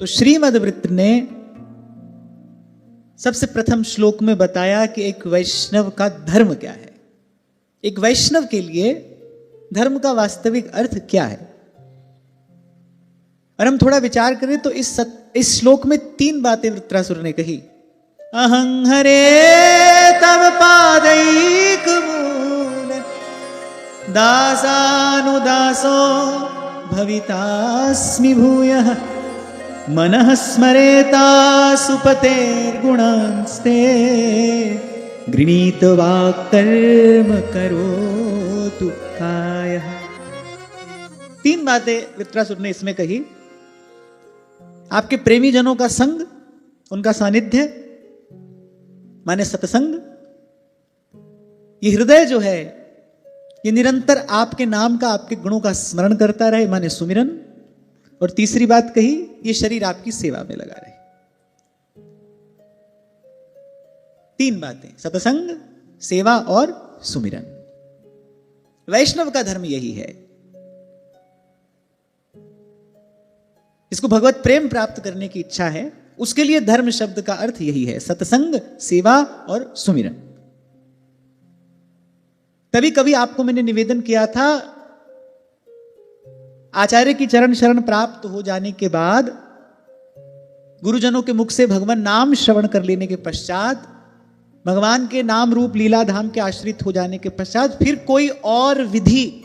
तो श्रीमद्वृत्त ने सबसे प्रथम श्लोक में बताया कि एक वैष्णव का धर्म क्या है। एक वैष्णव के लिए धर्म का वास्तविक अर्थ क्या है। और हम थोड़ा विचार करें तो इस श्लोक में 3 बातें वृत्रासुर ने कही। अहं हरे तव पादैक मूल दासानुदासो भवितास्मि भूयः मनः स्मरेता सुपतेर्गुणांस्ते गृणीत्वा कर्म करोतु कायः। 3 बातें वृत्रासुर ने इसमें कही। आपके प्रेमी जनों का संग, उनका सानिध्य माने सत्संग। ये हृदय जो है ये निरंतर आपके नाम का, आपके गुणों का स्मरण करता रहे माने सुमिरन। और तीसरी बात कही, ये शरीर आपकी सेवा में लगा रहे। 3 बातें, सत्संग, सेवा और सुमिरन। वैष्णव का धर्म यही है। इसको भगवत प्रेम प्राप्त करने की इच्छा है, उसके लिए धर्म शब्द का अर्थ यही है, सत्संग, सेवा और सुमिरन। तभी कभी आपको मैंने निवेदन किया था, आचार्य की चरण शरण प्राप्त हो जाने के बाद, गुरुजनों के मुख से भगवान नाम श्रवण कर लेने के पश्चात, भगवान के नाम रूप लीला धाम के आश्रित हो जाने के पश्चात फिर कोई और विधि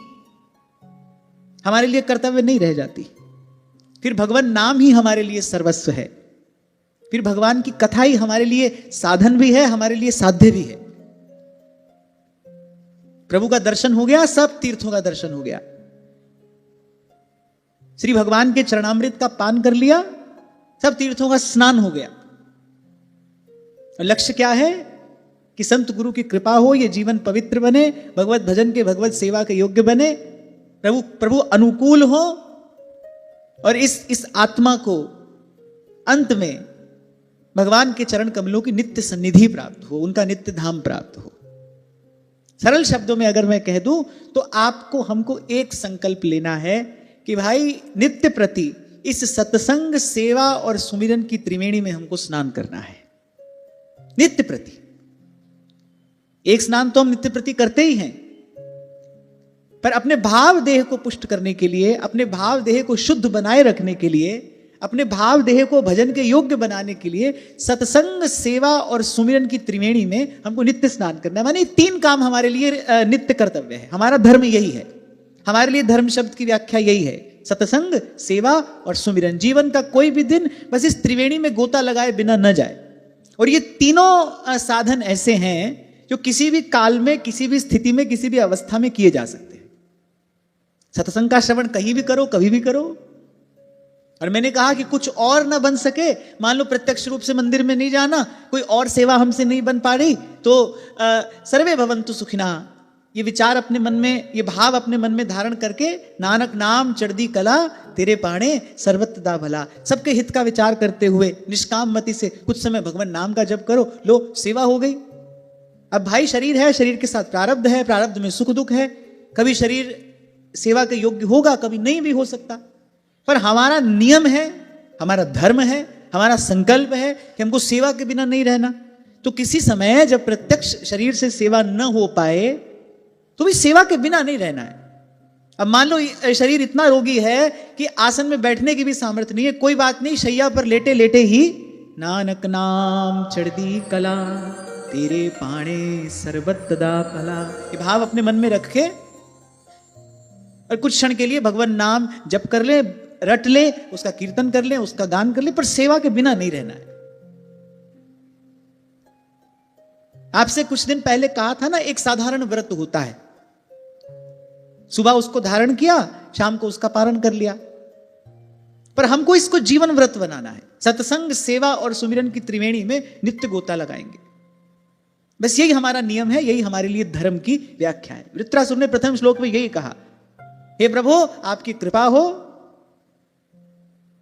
हमारे लिए कर्तव्य नहीं रह जाती। फिर भगवान नाम ही हमारे लिए सर्वस्व है। फिर भगवान की कथा ही हमारे लिए साधन भी है, हमारे लिए साध्य भी है। प्रभु का दर्शन हो गया, सब तीर्थों का दर्शन हो गया। श्री भगवान के चरणामृत का पान कर लिया, सब तीर्थों का स्नान हो गया। लक्ष्य क्या है कि संत गुरु की कृपा हो, ये जीवन पवित्र बने, भगवत भजन के, भगवत सेवा के योग्य बने, प्रभु अनुकूल हो और इस आत्मा को अंत में भगवान के चरण कमलों की नित्य सन्निधि प्राप्त हो, उनका नित्य धाम प्राप्त हो। सरल शब्दों में अगर मैं कह दूं तो आपको हमको एक संकल्प लेना है कि भाई नित्य प्रति इस सत्संग, सेवा और सुमिरन की त्रिवेणी में हमको स्नान करना है। नित्य प्रति एक स्नान तो हम नित्य प्रति करते ही हैं, पर अपने भाव देह को पुष्ट करने के लिए, अपने भाव देह को शुद्ध बनाए रखने के लिए, अपने भाव देह को भजन के योग्य बनाने के लिए सत्संग, सेवा और सुमिरन की त्रिवेणी में हमको नित्य स्नान करना है। माने 3 काम हमारे लिए नित्य कर्तव्य है। हमारा धर्म यही है। हमारे लिए धर्म शब्द की व्याख्या यही है, सत्संग, सेवा और सुमिरन। जीवन का कोई भी दिन बस इस त्रिवेणी में गोता लगाए बिना न जाए। और ये तीनों साधन ऐसे हैं जो किसी भी काल में, किसी भी स्थिति में, किसी भी अवस्था में किए जा सकते हैं। सत्संग का श्रवण कहीं भी करो, कभी भी करो। और मैंने कहा कि कुछ और ना बन सके, मान लो प्रत्यक्ष रूप से मंदिर में नहीं जाना, कोई और सेवा हमसे नहीं बन पा रही, तो सर्वे भवन्तु सुखिनः, ये विचार अपने मन में, ये भाव अपने मन में धारण करके, नानक नाम चढ़दी कला तेरे पाणे सर्वत्र भला, सबके हित का विचार करते हुए निष्काम मति से कुछ समय भगवान नाम का जप करो, लो सेवा हो गई। अब भाई शरीर है, शरीर के साथ प्रारब्ध है, प्रारब्ध में सुख दुख है, कभी शरीर सेवा के योग्य होगा, कभी नहीं भी हो सकता। पर हमारा नियम है, हमारा धर्म है, हमारा संकल्प है कि हमको सेवा के बिना नहीं रहना। तो किसी समय जब प्रत्यक्ष शरीर से सेवा न हो पाए तो भी सेवा के बिना नहीं रहना है। अब मान लो शरीर इतना रोगी है कि आसन में बैठने की भी सामर्थ्य नहीं है, कोई बात नहीं, शैया पर लेटे लेटे ही नानक नाम चढ़दी कला तेरे पाणे सर्वत्र भला, ये भाव अपने मन में रखे और कुछ क्षण के लिए भगवान नाम जप कर ले, रट ले, उसका कीर्तन कर ले, उसका गान कर ले, पर सेवा के बिना नहीं रहना है। आपसे कुछ दिन पहले कहा था ना, एक साधारण व्रत होता है, सुबह उसको धारण किया, शाम को उसका पारण कर लिया। पर हमको इसको जीवन व्रत बनाना है। सत्संग, सेवा और सुमिरन की त्रिवेणी में नित्य गोता लगाएंगे। बस यही हमारा नियम है, यही हमारे लिए धर्म की व्याख्या है। वृत्रासुर ने प्रथम श्लोक में यही कहा, हे प्रभु आपकी कृपा हो,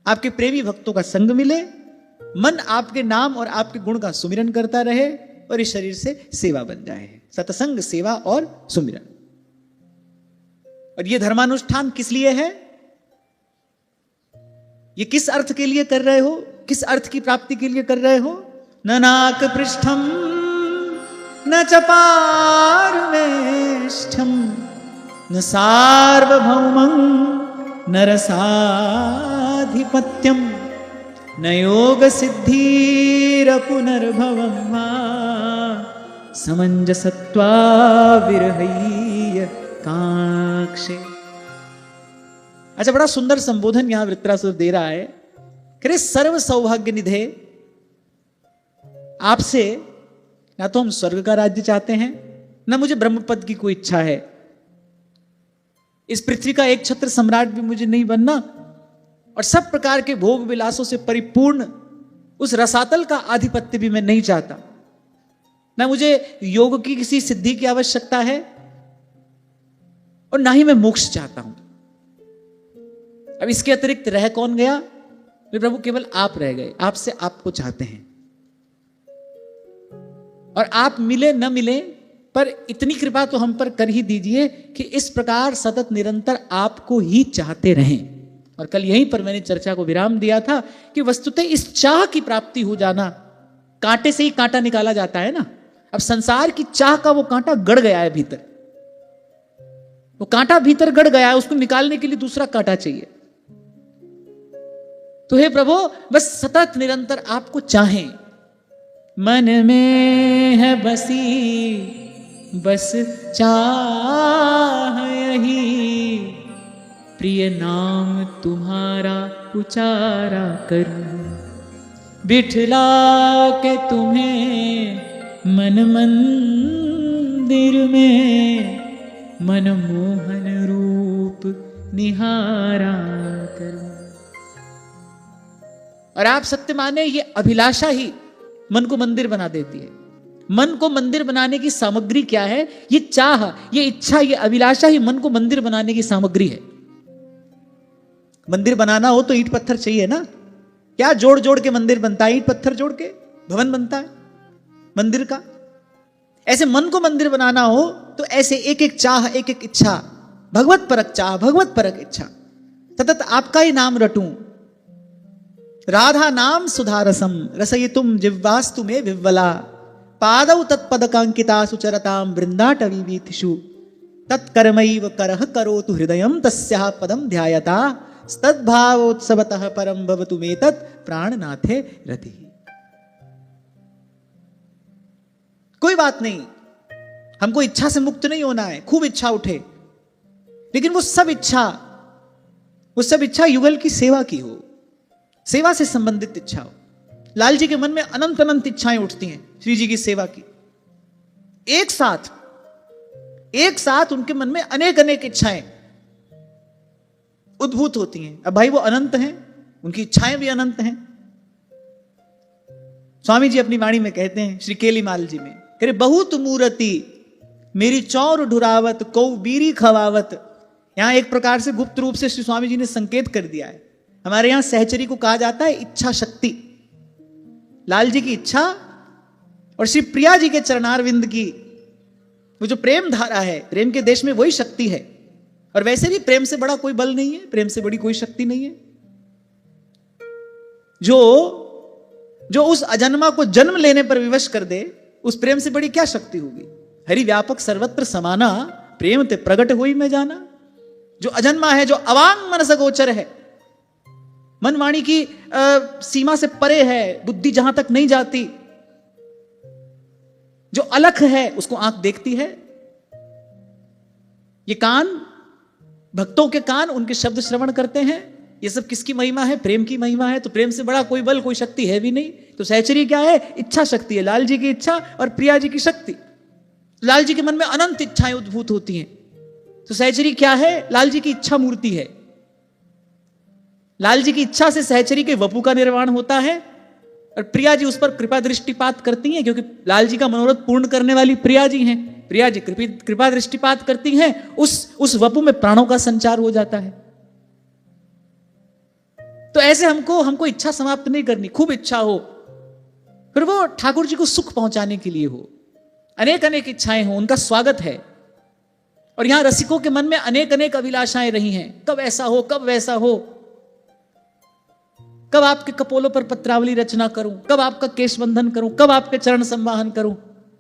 आपके प्रेमी भक्तों का संग मिले, मन आपके नाम और आपके गुण का सुमिरन करता रहे और इस शरीर से सेवा बन जाए। सत्संग, सेवा और सुमिरन। और यह धर्मानुष्ठान किस लिए है? ये किस अर्थ के लिए कर रहे हो? किस अर्थ की प्राप्ति के लिए कर रहे हो? न नाक पृष्ठम न च पार्वेष्ठम न सार्वभौमं न रसाधिपत्यम न योग सिद्धिर पुनर्भवं वा समंजसत्वा विरहय्य काक्षे। अच्छा, बड़ा सुंदर संबोधन यहां वृत्रासुर दे रहा है। करे सर्व सौभाग्य निधे, आपसे ना तो हम स्वर्ग का राज्य चाहते हैं, ना मुझे ब्रह्मपद की कोई इच्छा है। इस पृथ्वी का एक छत्र सम्राट भी मुझे नहीं बनना, और सब प्रकार के भोग विलासों से परिपूर्ण उस रसातल का आधिपत्य भी मैं नहीं चाहता। ना मुझे योग की किसी सिद्धि की आवश्यकता है, और ना ही मैं मोक्ष चाहता हूं। अब इसके अतिरिक्त रह कौन गया? प्रभु केवल आप रह गए। आपसे आपको चाहते हैं, और आप मिले न मिले, पर इतनी कृपा तो हम पर कर ही दीजिए कि इस प्रकार सतत निरंतर आपको ही चाहते रहें। और कल यहीं पर मैंने चर्चा को विराम दिया था कि वस्तुतः इस चाह की प्राप्ति हो जाना, कांटे से ही कांटा निकाला जाता है ना। अब संसार की चाह का वो कांटा गड़ गया है भीतर, वो कांटा भीतर गड़ गया है, उसको निकालने के लिए दूसरा कांटा चाहिए। तो हे प्रभु, बस सतत निरंतर आपको चाहें। मन में है बसी बस चाह यही, प्रिय नाम तुम्हारा उचारा करूं, बिठला के तुम्हें मन मंदिर में, मनमोहन रूप निहारा करूं। और आप सत्य माने, ये अभिलाषा ही मन को मंदिर बना देती है। मन को मंदिर बनाने की सामग्री क्या है? ये चाह, ये इच्छा, ये अभिलाषा ही मन को मंदिर बनाने की सामग्री है। मंदिर बनाना हो तो ईंट पत्थर चाहिए ना। क्या जोड़ जोड़ के मंदिर बनता है? ईंट पत्थर जोड़ के भवन बनता है मंदिर का। ऐसे मन को मंदिर बनाना हो तो ऐसे एक एक चाह, एक एक इच्छा, भगवत परक चाह, भगवत परक इच्छा, सतत आपका ही नाम रटूं। राधा नाम सुधारसम रसयितुम जिह्वास्तु मे विह्वला, पादौ तत्पदकांकिता सुचरताम वृंदाटवीवीथिषु, तत्कर्मैव करः करोतु हृदयं तस्याः पदं ध्यायता, तद्भावोत्सवतः परं भवतु मे तत् प्राणनाथे रतिः। कोई बात नहीं, हमको इच्छा से मुक्त नहीं होना है। खूब इच्छा उठे, लेकिन वो सब इच्छा युगल की सेवा की हो, सेवा से संबंधित इच्छा हो। लाल जी के मन में अनंत अनंत इच्छाएं उठती हैं श्री जी की सेवा की। एक साथ उनके मन में अनेक अनेक इच्छाएं उद्भूत होती हैं। अब भाई वो अनंत हैं, उनकी इच्छाएं भी अनंत हैं। स्वामी जी अपनी वाणी में कहते हैं, श्री केलीमाल जी में, करे बहुत मूर्ति मेरी चौर ढुरावत कौ बीरी खवावत। यहां एक प्रकार से गुप्त रूप से श्री स्वामी जी ने संकेत कर दिया है। हमारे यहां सहचरी को कहा जाता है इच्छा शक्ति। लाल जी की इच्छा और श्री प्रिया जी के चरणारविंद की वो जो प्रेम धारा है, प्रेम के देश में वही शक्ति है। और वैसे भी प्रेम से बड़ा कोई बल नहीं है, प्रेम से बड़ी कोई शक्ति नहीं है। जो उस अजन्मा को जन्म लेने पर विवश कर दे, उस प्रेम से बड़ी क्या शक्ति होगी। हरि व्यापक सर्वत्र समाना, प्रेम ते प्रगट हुई में जाना। जो अजन्मा है, जो अवांग मनस गोचर है, मन वाणी की सीमा से परे है, बुद्धि जहां तक नहीं जाती, जो अलख है, उसको आंख देखती है। ये कान, भक्तों के कान उनके शब्द श्रवण करते हैं। ये सब किसकी महिमा है? प्रेम की महिमा है। तो प्रेम से बड़ा कोई बल, कोई शक्ति है भी नहीं। तो सहचरी क्या है? इच्छा शक्ति है। लाल जी की इच्छा और प्रिया जी की शक्ति। लाल जी के मन में अनंत इच्छाएं उद्भूत होती हैं। तो सहचरी क्या है? लाल जी की इच्छा मूर्ति है। लाल जी की इच्छा से सहचरी के वपु का निर्माण होता है, और प्रिया जी उस पर कृपा दृष्टिपात करती हैं, क्योंकि लाल जी का मनोरथ पूर्ण करने वाली प्रिया जी हैं। प्रिया जी कृपा दृष्टिपात करती हैं, उस वपु में प्राणों का संचार हो जाता है। तो ऐसे हमको इच्छा समाप्त नहीं करनी। खूब इच्छा हो, फिर वो ठाकुर जी को सुख पहुंचाने के लिए हो। अनेक अनेक इच्छाएं हो, उनका स्वागत है। और यहां रसिकों के मन में अनेक अनेक अभिलाषाएं रही हैं, कब ऐसा हो, कब वैसा हो। कब आपके कपोलों पर पत्रावली रचना करूं, कब आपका केश बंधन करूं, कब आपके चरण संवाहन करूं,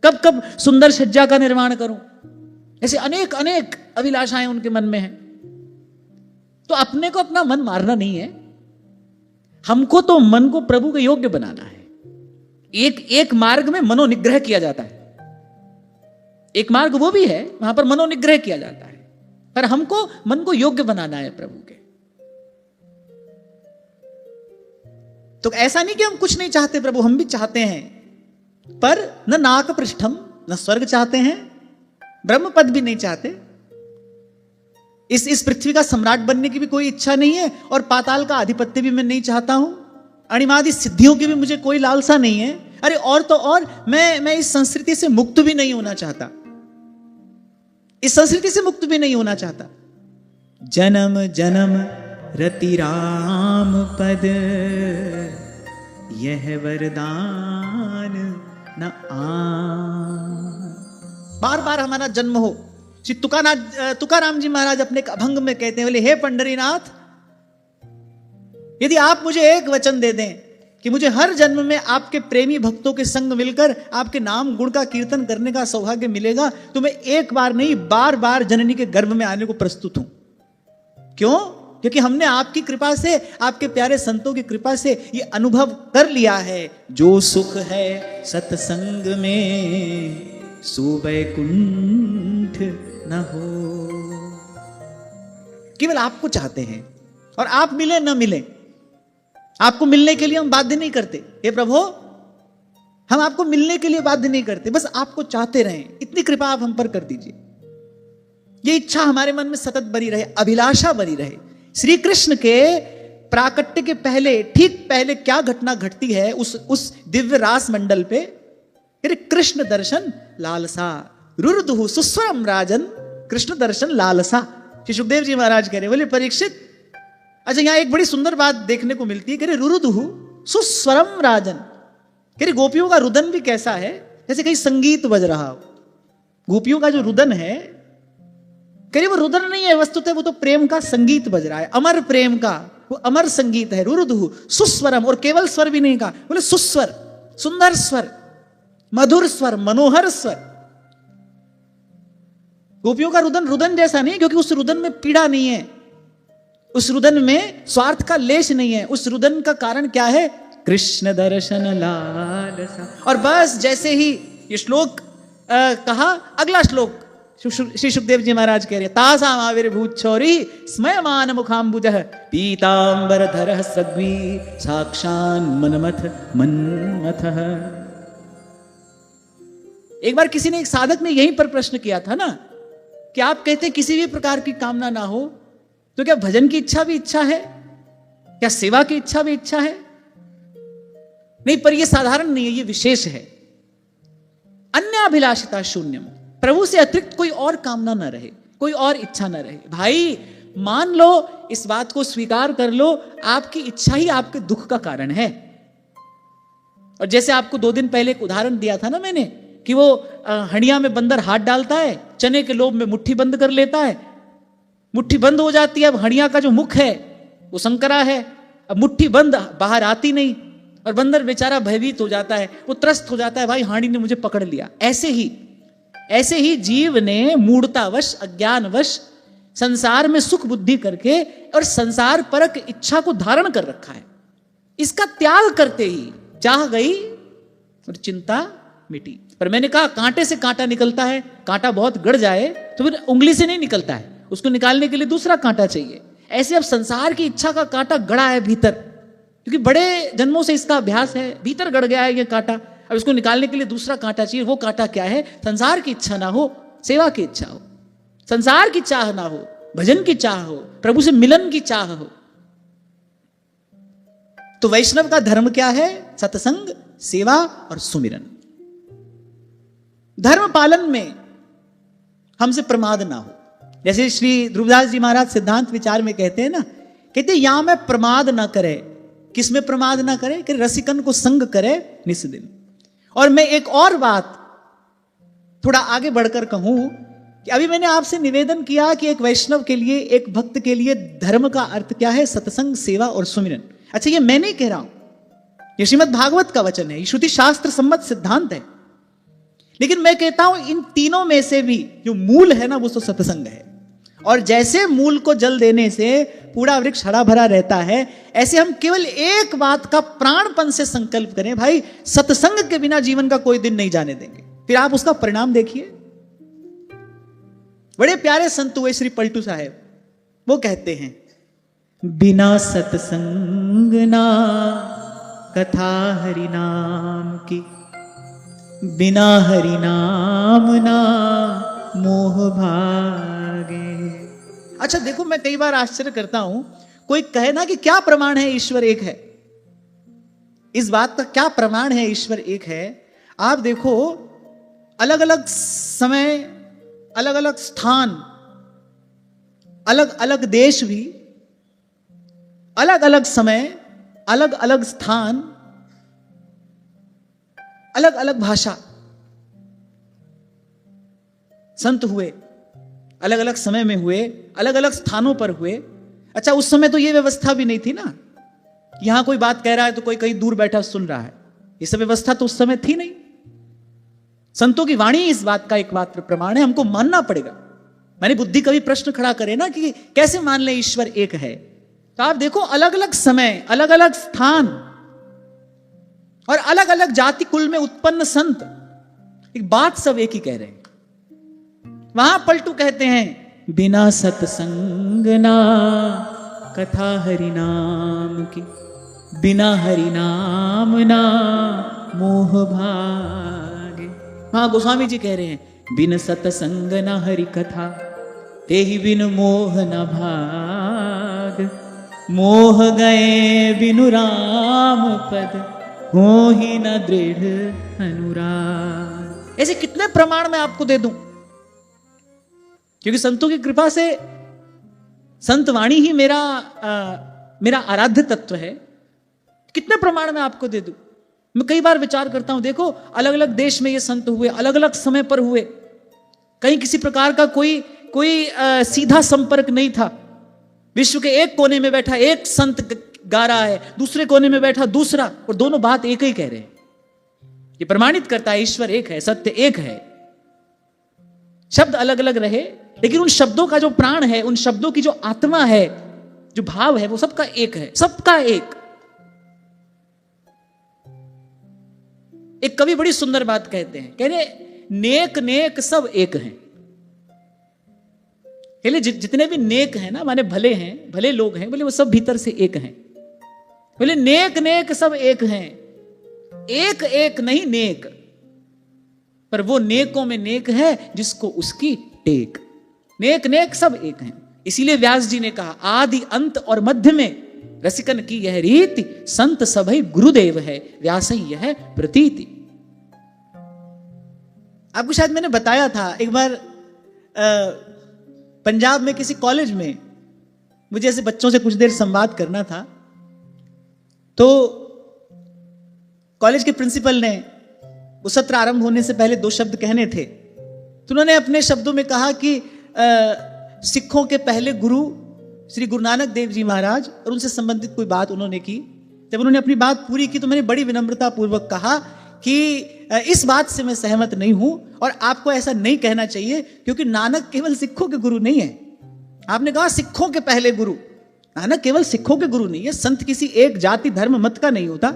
कब कब सुंदर सज्जा का निर्माण करूं। ऐसे अनेक अनेक अभिलाषाएं उनके मन में हैं। तो अपने को अपना मन मारना नहीं है, हमको तो मन को प्रभु के योग्य बनाना है। एक मार्ग में मनोनिग्रह किया जाता है, एक मार्ग वो भी है वहां पर मनोनिग्रह किया जाता है, पर हमको मन को योग्य बनाना है प्रभु के। तो ऐसा नहीं कि हम कुछ नहीं चाहते प्रभु, हम भी चाहते हैं, पर न नाक पृष्ठम, न स्वर्ग चाहते हैं, ब्रह्म पद भी नहीं चाहते, इस पृथ्वी का सम्राट बनने की भी कोई इच्छा नहीं है, और पाताल का आधिपत्य भी मैं नहीं चाहता हूं, अणिमादि सिद्धियों की भी मुझे कोई लालसा नहीं है। अरे और तो और मैं इस संस्कृति से मुक्त भी नहीं होना चाहता, इस संस्कृति से मुक्त भी नहीं होना चाहता। जन्म जन्म रति राम पद, यह वरदान न आन। बार बार हमारा जन्म हो। श्री तुकाराम जी महाराज अपने एक अभंग में कहते हैं, बोले हे पंढरीनाथ, यदि आप मुझे एक वचन दे दें कि मुझे हर जन्म में आपके प्रेमी भक्तों के संग मिलकर आपके नाम गुण का कीर्तन करने का सौभाग्य मिलेगा, तो मैं एक बार नहीं बार बार जननी के गर्भ में आने को प्रस्तुत हूं। क्यों? क्योंकि हमने आपकी कृपा से, आपके प्यारे संतों की कृपा से ये अनुभव कर लिया है, जो सुख है सत्संग में सो वैकुंठ न हो। केवल आपको चाहते हैं, और आप मिले न मिले, आपको मिलने के लिए हम बाध्य नहीं करते। हे प्रभु, हम आपको मिलने के लिए बाध्य नहीं करते, बस आपको चाहते रहें, इतनी कृपा आप हम पर कर दीजिए। ये इच्छा हमारे मन में सतत बनी रहे, अभिलाषा बनी रहे। श्री कृष्ण के प्राकट्य के पहले, ठीक पहले क्या घटना घटती है उस दिव्य रास मंडल पे? कृष्ण दर्शन लालसा, रुरुदुहु सुस्वरम राजन, कृष्ण दर्शन लालसा। श्री सुखदेव जी महाराज कह रहे, बोले परीक्षित, अच्छा यहां एक बड़ी सुंदर बात देखने को मिलती है। कह रहे रुरुदुहु सुस्वरम राजन, कह रहे गोपियों का रुदन भी कैसा है, जैसे कहीं संगीत बज रहा हो। गोपियों का जो रुदन है, कह रहे वो रुदन नहीं है, वस्तुतः वो तो प्रेम का संगीत बज रहा है, अमर प्रेम का वो अमर संगीत है। रुरुदुहु सुस्वरम, और केवल स्वर भी नहीं कहा, बोले सुस्वर, सुंदर स्वर, मधुर स्वर, मनोहर स्वर। गोपियों का रुदन रुदन जैसा नहीं, क्योंकि उस रुदन में पीड़ा नहीं है, उस रुदन में स्वार्थ का लेश नहीं है। उस रुदन का कारण क्या है? कृष्ण दर्शन लालसा। और बस जैसे ही ये श्लोक कहा, अगला श्लोक श्री सुखदेव जी महाराज कह रहे, तासाम आविर्भूत छौरी स्मयमान मुखाम्बुजः पीतांबरधरः सग्वी साक्षान् मनमथ मन्मथः। एक बार किसी ने, एक साधक ने यहीं पर प्रश्न किया था ना, कि आप कहते किसी भी प्रकार की कामना ना हो, तो क्या भजन की इच्छा भी इच्छा है? क्या सेवा की इच्छा भी इच्छा है? नहीं, पर यह साधारण नहीं है, यह विशेष है। अन्य अभिलाषिता शून्यम, प्रभु से अतिरिक्त कोई और कामना न रहे, कोई और इच्छा न रहे। भाई मान लो, इस बात को स्वीकार कर लो, आपकी इच्छा ही आपके दुख का कारण है। और जैसे आपको 2 दिन पहले एक उदाहरण दिया था ना मैंने, कि वो हंडिया में बंदर हाथ डालता है, चने के लोभ में मुट्ठी बंद कर लेता है, मुट्ठी बंद हो जाती है। अब हंडिया का जो मुख है वो संकरा है, अब मुट्ठी बंद, बाहर आती नहीं, और बंदर बेचारा भयभीत हो जाता है, वो त्रस्त हो जाता है, भाई हांडी ने मुझे पकड़ लिया। ऐसे ही जीव ने मूढ़तावश, अज्ञानवश संसार में सुख बुद्धि करके और संसार परक इच्छा को धारण कर रखा है। इसका त्याग करते ही चाह गई और चिंता मिटी। पर मैंने कहा, कांटे से कांटा निकलता है, कांटा बहुत गड़ जाए तो फिर उंगली से नहीं निकलता है, उसको निकालने के लिए दूसरा कांटा चाहिए। ऐसे अब संसार की इच्छा का कांटा गड़ा है भीतर, क्योंकि बड़े जन्मों से इसका अभ्यास है, भीतर गड़ गया है ये कांटा। अब इसको निकालने के लिए दूसरा कांटा चाहिए। वो कांटा क्या है? संसार की इच्छा ना हो, सेवा की इच्छा हो, संसार की चाह ना हो, भजन की चाह हो, प्रभु से मिलन की चाह हो। तो वैष्णव का धर्म क्या है? सत्संग, सेवा और सुमिरन। धर्म पालन में हमसे प्रमाद ना हो। जैसे श्री ध्रुवदास जी महाराज सिद्धांत विचार में कहते हैं ना, कहते यहां में प्रमाद ना करे। किसमें प्रमाद ना करे? कि रसिकन को संग करे निस दिन। और मैं एक और बात थोड़ा आगे बढ़कर कहूं, कि अभी मैंने आपसे निवेदन किया कि एक वैष्णव के लिए, एक भक्त के लिए धर्म का अर्थ क्या है? सत्संग, सेवा और सुमिरन। अच्छा, ये मैं नहीं कह रहा हूं, ये श्रीमद् भागवत का वचन है, ये श्रुति शास्त्र सम्मत सिद्धांत है। लेकिन मैं कहता हूं इन तीनों में से भी जो मूल है ना, वो तो सत्संग है। और जैसे मूल को जल देने से पूरा वृक्ष हरा भरा रहता है, ऐसे हम केवल एक बात का प्राणपन से संकल्प करें, भाई सत्संग के बिना जीवन का कोई दिन नहीं जाने देंगे। फिर आप उसका परिणाम देखिए। बड़े प्यारे संत हुए श्री पलटू साहब, वो कहते हैं, बिना सत्संग ना कथा हरि नाम की, बिना हरि नाम ना मोह भागे। अच्छा देखो, मैं कई बार आश्चर्य करता हूं, कोई कहे ना कि क्या प्रमाण है ईश्वर एक है, इस बात का क्या प्रमाण है ईश्वर एक है। आप देखो, अलग अलग समय, अलग अलग स्थान, अलग अलग देश भी, अलग अलग समय, अलग अलग स्थान, अलग अलग भाषा, संत हुए, अलग अलग समय में हुए, अलग अलग स्थानों पर हुए। अच्छा, उस समय तो ये व्यवस्था भी नहीं थी ना, यहां कोई बात कह रहा है तो कोई कहीं दूर बैठा सुन रहा है, ये सब व्यवस्था तो उस समय थी नहीं। संतों की वाणी इस बात का एकमात्र प्रमाण है, हमको मानना पड़ेगा। मैंने बुद्धि कभी प्रश्न खड़ा करे ना कि कैसे मान ले ईश्वर एक है, तो आप देखो अलग अलग समय, अलग अलग स्थान और अलग अलग जाति कुल में उत्पन्न संत एक बात सब एक ही कह रहे हैं। वहां पलटू कहते हैं, बिना सत्संग ना कथा हरि नाम की, बिना हरि नाम ना मोह भागे। वहां गोस्वामी जी कह रहे हैं, बिन सत्संग न हरि कथा, तेहि बिन मोह न भाग, मोह गए बिनु राम पद, हो ही न दृढ़ अनुराग। ऐसे कितने प्रमाण मैं आपको दे दूं, क्योंकि संतों की कृपा से संत वाणी ही मेरा आराध्य तत्व है। कितने प्रमाण मैं आपको दे दूं। मैं कई बार विचार करता हूं, देखो अलग अलग देश में ये संत हुए, अलग अलग समय पर हुए, कहीं किसी प्रकार का कोई सीधा संपर्क नहीं था। विश्व के एक कोने में बैठा एक संत गा रहा है, दूसरे कोने में बैठा दूसरा, और दोनों बात एक ही कह रहे हैं। ये प्रमाणित करता है ईश्वर एक है, सत्य एक है। शब्द अलग अलग रहे, लेकिन उन शब्दों का जो प्राण है, उन शब्दों की जो आत्मा है, जो भाव है, वो सबका एक है, सबका एक। एक कवि बड़ी सुंदर बात कहते हैं, कह रहे नेक नेक सब एक हैं। जितने भी नेक हैं ना, माने भले हैं, भले लोग हैं, बोले वो सब भीतर से एक हैं। बोले नेक नेक सब एक हैं, एक एक नहीं नेक, पर वो नेकों में नेक है जिसको उसकी टेक। नेक नेक सब एक हैं। इसीलिए व्यास जी ने कहा, आदि अंत और मध्य में रसिकन की यह रीति, संत सभई गुरुदेव है, व्यास यह प्रतीति। आपको शायद मैंने बताया था, एक बार पंजाब में किसी कॉलेज में मुझे ऐसे बच्चों से कुछ देर संवाद करना था, तो कॉलेज के प्रिंसिपल ने वो सत्र आरंभ होने से पहले 2 शब्द कहने थे। तो उन्होंने अपने शब्दों में कहा कि सिखों के पहले गुरु श्री गुरु नानक देव जी महाराज, और उनसे संबंधित कोई बात उन्होंने की। जब उन्होंने अपनी बात पूरी की तो मैंने बड़ी विनम्रता पूर्वक कहा कि इस बात से मैं सहमत नहीं हूं, और आपको ऐसा नहीं कहना चाहिए, क्योंकि नानक केवल सिखों के गुरु नहीं है। आपने कहा सिखों के पहले गुरु, नानक केवल सिखों के गुरु नहीं है। संत किसी एक जाति धर्म मत का नहीं होता,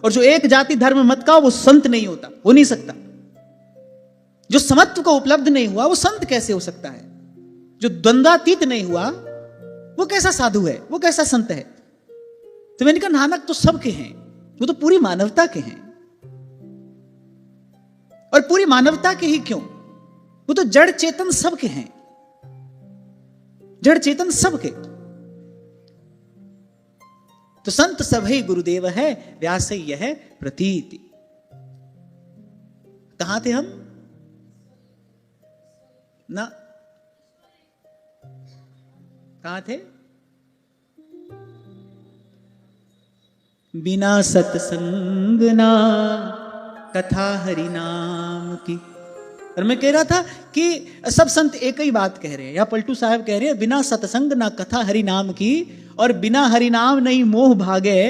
और जो एक जाति धर्म मत का वो संत नहीं होता, हो नहीं सकता। जो समत्व को उपलब्ध नहीं हुआ वो संत कैसे हो सकता है? जो द्वंद्वातीत नहीं हुआ वो कैसा साधु है, वो कैसा संत है? तो मैंने कहा नानक तो सबके हैं, वो तो पूरी मानवता के हैं। और पूरी मानवता के ही क्यों, वो तो जड़ चेतन सबके हैं, जड़ चेतन सबके। तो संत सभई गुरुदेव है, व्यास यह प्रतीति। कहां थे हम ना, कहां थे? बिना सत्संग ना कथा हरि नाम की, और मैं कह रहा था कि सब संत एक ही बात कह रहे हैं, या पलटू साहब कह रहे हैं, बिना सत्संग ना कथा हरि नाम की, और बिना हरि नाम नहीं मोह भागे,